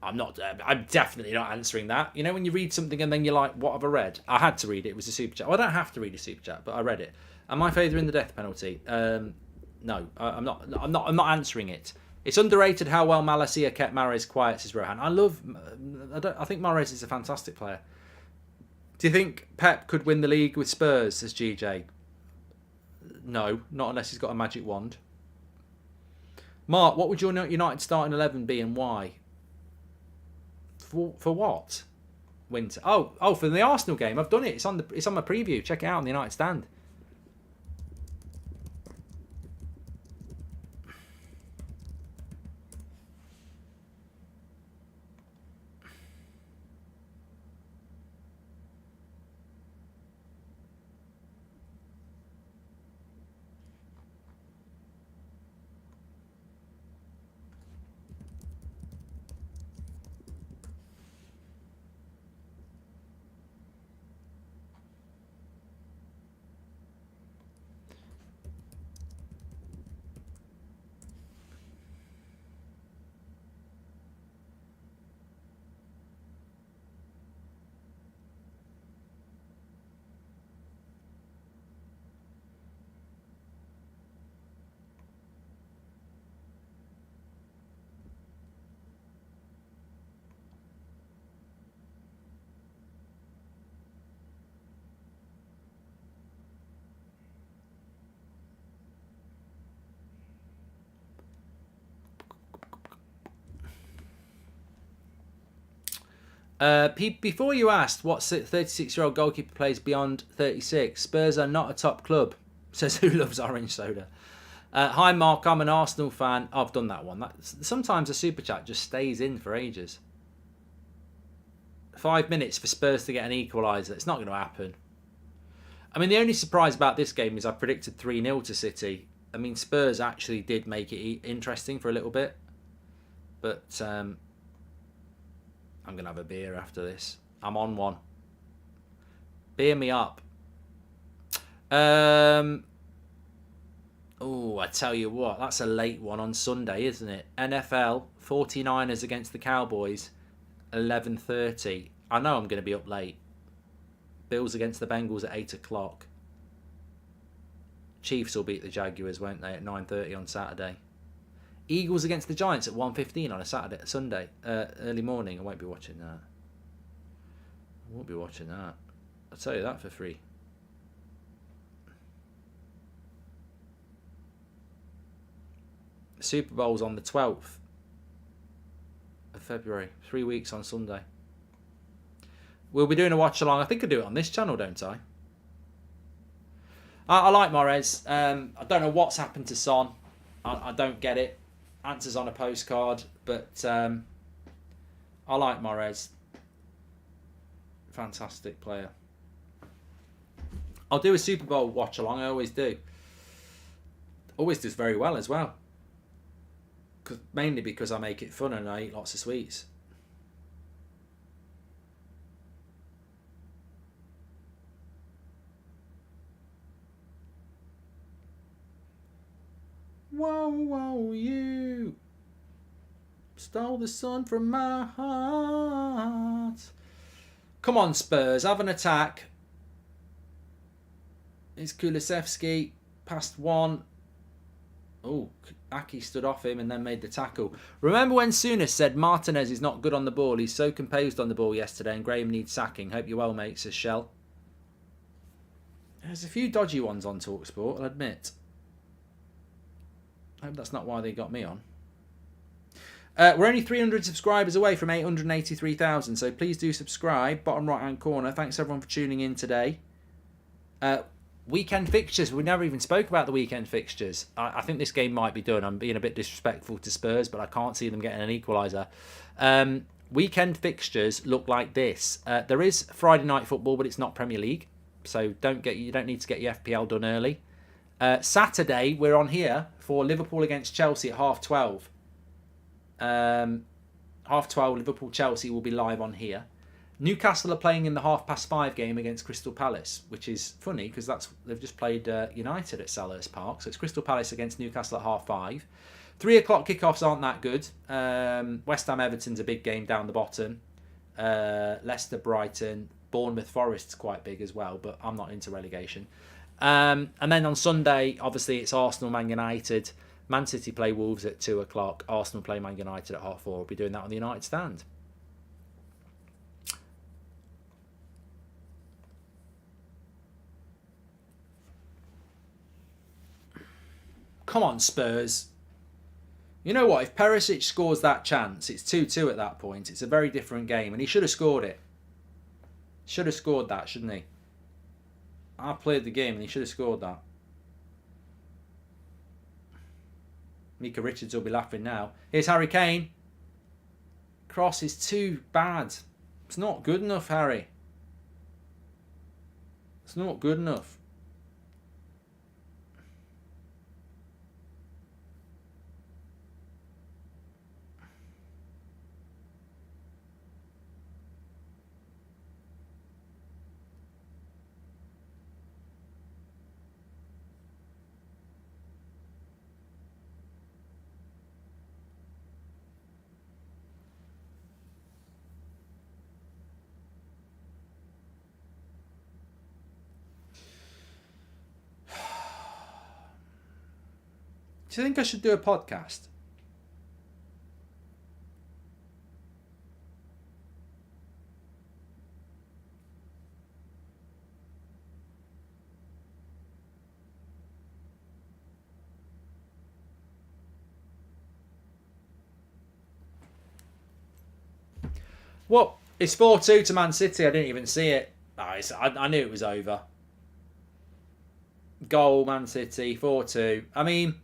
I'm not. I'm definitely not answering that. You know, when you read something and then you're like, "What have I read?" I had to read it. It was a super chat. Well, I don't have to read a super chat, but I read it. Am I favouring the death penalty? No, I'm not. I'm not answering it. It's underrated how well Malacia kept Mahrez quiet, says Rohan. I think Mahrez is a fantastic player. Do you think Pep could win the league with Spurs, says GJ? No, not unless he's got a magic wand. Mark, what would your United starting 11 be and why? For what? Winter. Oh, for the Arsenal game. I've done it. It's on my preview. Check it out on the United stand. Before you asked what 36-year-old goalkeeper plays beyond 36, Spurs are not a top club, says who loves orange soda. Hi Mark, I'm an Arsenal fan. I've done that one. Sometimes a super chat just stays in for ages. 5 minutes for Spurs to get an equaliser. It's not going to happen. I mean, the only surprise about this game is I predicted 3-0 to City. I mean, Spurs actually did make it interesting for a little bit. But I'm going to have a beer after this. I'm on one. Beer me up. Oh, I tell you what. That's a late one on Sunday, isn't it? NFL, 49ers against the Cowboys, 11:30. I know I'm going to be up late. Bills against the Bengals at 8 o'clock. Chiefs will beat the Jaguars, won't they, at 9:30 on Saturday. Eagles against the Giants at 1:15 on a Sunday, early morning. I won't be watching that. I'll tell you that for free. The Super Bowl's on the 12th of February. 3 weeks on Sunday. We'll be doing a watch along. I think I do it on this channel, don't I? I like Mahrez. I don't know what's happened to Son. I don't get it. Answers on a postcard, but I like Mahrez. Fantastic player. I'll do a Super Bowl watch along. I always do. Always does very well as well. Mainly because I make it fun and I eat lots of sweets. Whoa, whoa, you stole the sun from my heart. Come on, Spurs, have an attack. It's Kulusevski, past one. Oh, Aki stood off him and then made the tackle. Remember when Souness said Martinez is not good on the ball? He's so composed on the ball yesterday and Graham needs sacking. Hope you're well, mate, says Shell. There's a few dodgy ones on TalkSport, I'll admit. I hope that's not why they got me on. We're only 300 subscribers away from 883,000, so please do subscribe. Bottom right-hand corner. Thanks everyone for tuning in today. Weekend fixtures. We never even spoke about the weekend fixtures. I think this game might be done. I'm being a bit disrespectful to Spurs, but I can't see them getting an equaliser. Weekend fixtures look like this. There is Friday night football, but it's not Premier League, so you don't need to get your FPL done early. Saturday, we're on here for Liverpool against Chelsea at 12:30. 12:30, Liverpool-Chelsea will be live on here. Newcastle are playing in the 5:30 game against Crystal Palace, which is funny because they've just played United at Selhurst Park. So it's Crystal Palace against Newcastle at 5:30. 3 o'clock kickoffs aren't that good. West Ham Everton's a big game down the bottom. Leicester Brighton, Bournemouth Forest's quite big as well, but I'm not into relegation. And then on Sunday, obviously it's Arsenal Man United. Man City play Wolves at 2 o'clock. Arsenal play Man United at 4:30. We'll be doing that on the United stand. Come on, Spurs. You know what? If Perisic scores that chance, it's 2-2 at that point. It's a very different game, and he should have scored it. Should have scored that, shouldn't he? I played the game, and he should have scored that. Mika Richards will be laughing now. Here's Harry Kane. Cross is too bad. It's not good enough, Harry. It's not good enough. Do you think I should do a podcast? What? It's 4-2 to Man City. I didn't even see it. I knew it was over. Goal, Man City, 4-2. I mean,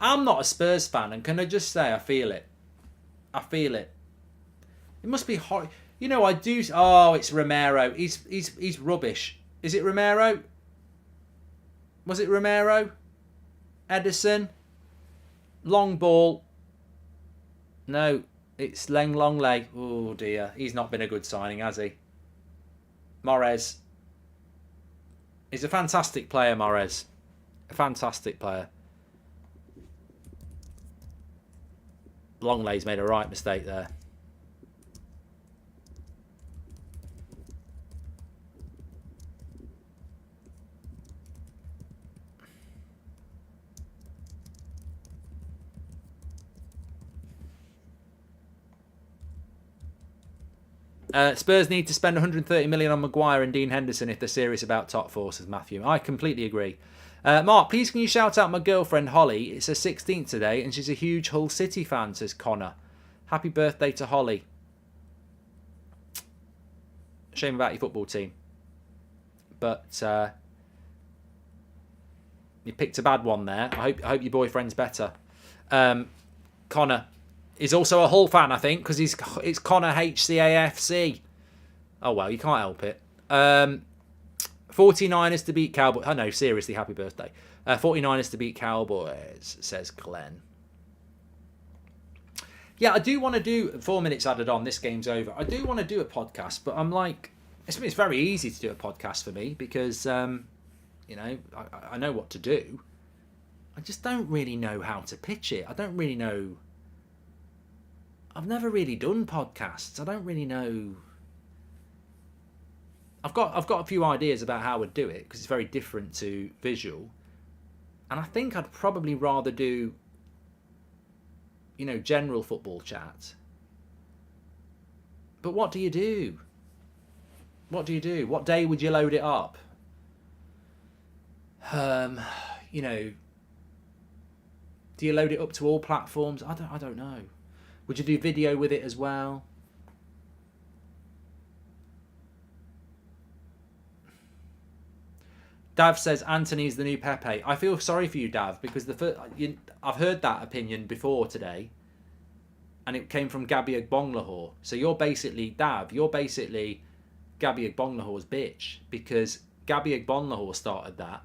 I'm not a Spurs fan, and can I just say I feel it. I feel it. It must be hot. You know, I do. Oh, it's Romero. He's rubbish. Is it Romero? Was it Romero? Edison? Long ball. No, it's Longley. Oh dear, he's not been a good signing, has he? Morez. He's a fantastic player, Morez. A fantastic player. Longley's made a right mistake there. Spurs need to spend 130 million on Maguire and Dean Henderson if they're serious about top four, says Matthew. I completely agree. Mark, please can you shout out my girlfriend Holly? It's her 16th today and she's a huge Hull City fan, says Connor. Happy birthday to Holly. Shame about your football team. But you picked a bad one there. I hope your boyfriend's better. Connor is also a Hull fan, I think, because it's Connor HCAFC. Oh well, you can't help it. 49ers to beat Cowboys. Oh no, seriously, happy birthday. 49ers to beat Cowboys, says Glenn. Yeah, I do want to do 4 minutes added on. This game's over. I do want to do a podcast, but I'm like, it's very easy to do a podcast for me because, you know, I know what to do. I just don't really know how to pitch it. I don't really know. I've never really done podcasts. I don't really know. I've got a few ideas about how I would do it because it's very different to visual. And I think I'd probably rather do, you know, general football chat. But what do you do? What do you do? What day would you load it up? You know, do you load it up to all platforms? I don't know. Would you do video with it as well? Dav says Anthony's the new Pepe. I feel sorry for you, Dav, because I've heard that opinion before today, and it came from Gabby Agbonglahor. So you're basically, Dav, you're basically Gabby Agbonglahor's bitch, because Gabby Agbonglahor started that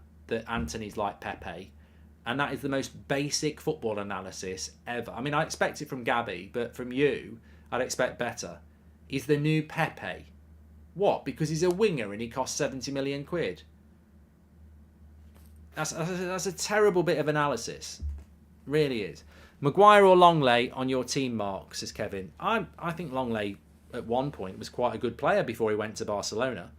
Anthony's like Pepe, and that is the most basic football analysis ever. I mean, I expect it from Gabby, but from you, I'd expect better. He's the new Pepe. What? Because he's a winger and he costs 70 million quid? That's a terrible bit of analysis. It really is. Maguire or Longley on your team, Mark, says Kevin. I think Longley at one point was quite a good player before he went to Barcelona.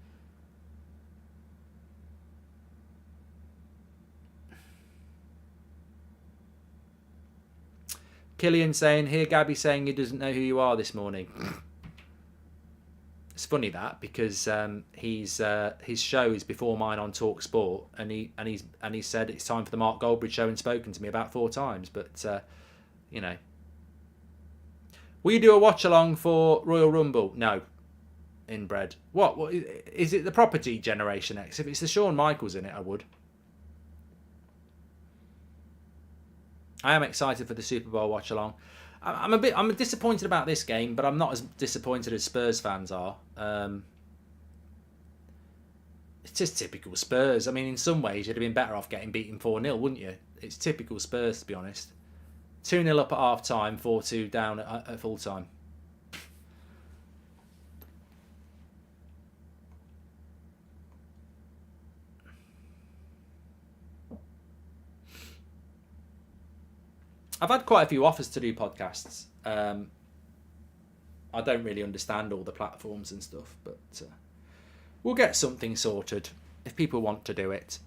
Killian saying, here Gabby saying he doesn't know who you are this morning. It's funny that, because his show is before mine on Talk Sport, and he said it's time for the Mark Goldbridge show and spoken to me about 4 times. But you know, will you do a watch along for Royal Rumble? No, inbred. What is it? The Property Generation X? If it's the Shawn Michaels in it, I would. I am excited for the Super Bowl watch along. I'm disappointed about this game, but I'm not as disappointed as Spurs fans are. It's just typical Spurs. I mean, in some ways, you'd have been better off getting beaten 4-0, wouldn't you? It's typical Spurs, to be honest. 2-0 up at half-time, 4-2 down at full-time. I've had quite a few offers to do podcasts. I don't really understand all the platforms and stuff, but we'll get something sorted if people want to do it.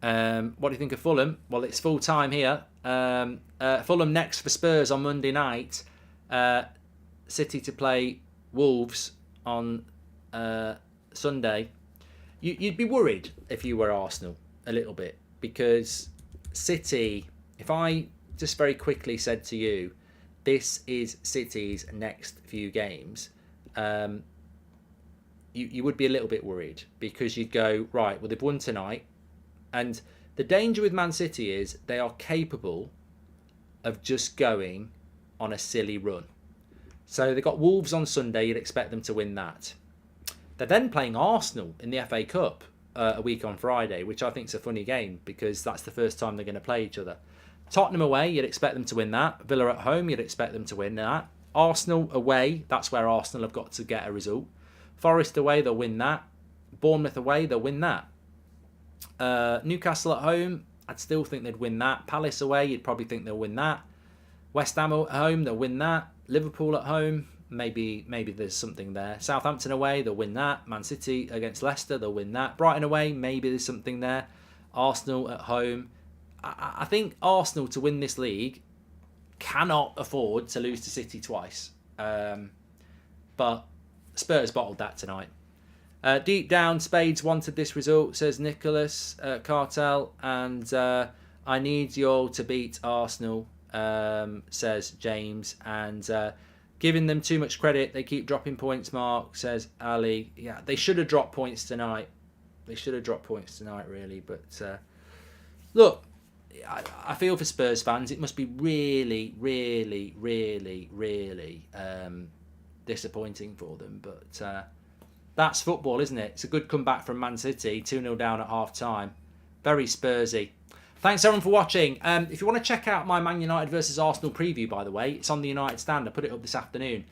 What do you think of Fulham? Well, it's full time here. Fulham next for Spurs on Monday night. City to play Wolves on Sunday. You'd be worried if you were Arsenal a little bit, because City, if I just very quickly said to you, this is City's next few games, you would be a little bit worried, because you'd go, right, well, they've won tonight, and the danger with Man City is they are capable of just going on a silly run. So they've got Wolves on Sunday, you'd expect them to win that. They're then playing Arsenal in the FA Cup a week on Friday, which I think is a funny game, because that's the first time they're going to play each other. Tottenham away, you'd expect them to win that. Villa at home, you'd expect them to win that. Arsenal away, that's where Arsenal have got to get a result. Forest away, they'll win that. Bournemouth away, they'll win that. Newcastle at home, I'd still think they'd win that. Palace away, you'd probably think they'll win that. West Ham at home, they'll win that. Liverpool at home, maybe there's something there. Southampton away, they'll win that. Man City against Leicester, they'll win that. Brighton away, maybe there's something there. Arsenal at home. I think Arsenal, to win this league, cannot afford to lose to City twice. But Spurs bottled that tonight. Deep down, Spades wanted this result, says Nicholas Cartel, and I need you all to beat Arsenal, says James, and giving them too much credit, they keep dropping points, Mark, says Ali. Yeah, they should have dropped points tonight. Really, but look, I feel for Spurs fans. It must be really, really, really, really disappointing for them, but that's football, isn't it? It's a good comeback from Man City, 2-0 down at half-time. Very Spursy. Thanks, everyone, for watching. If you want to check out my Man United versus Arsenal preview, by the way, it's on the United Stand. I put it up this afternoon.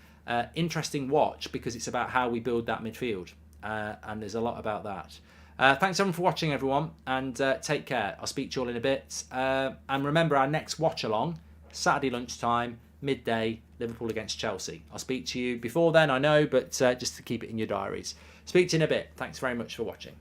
Interesting watch, because it's about how we build that midfield. And there's a lot about that. Thanks, everyone, for watching, everyone. And take care. I'll speak to you all in a bit. And remember, our next watch-along, Saturday lunchtime, midday, Liverpool against Chelsea. I'll speak to you before then, I know, but just to keep it in your diaries. Speak to you in a bit. Thanks very much for watching.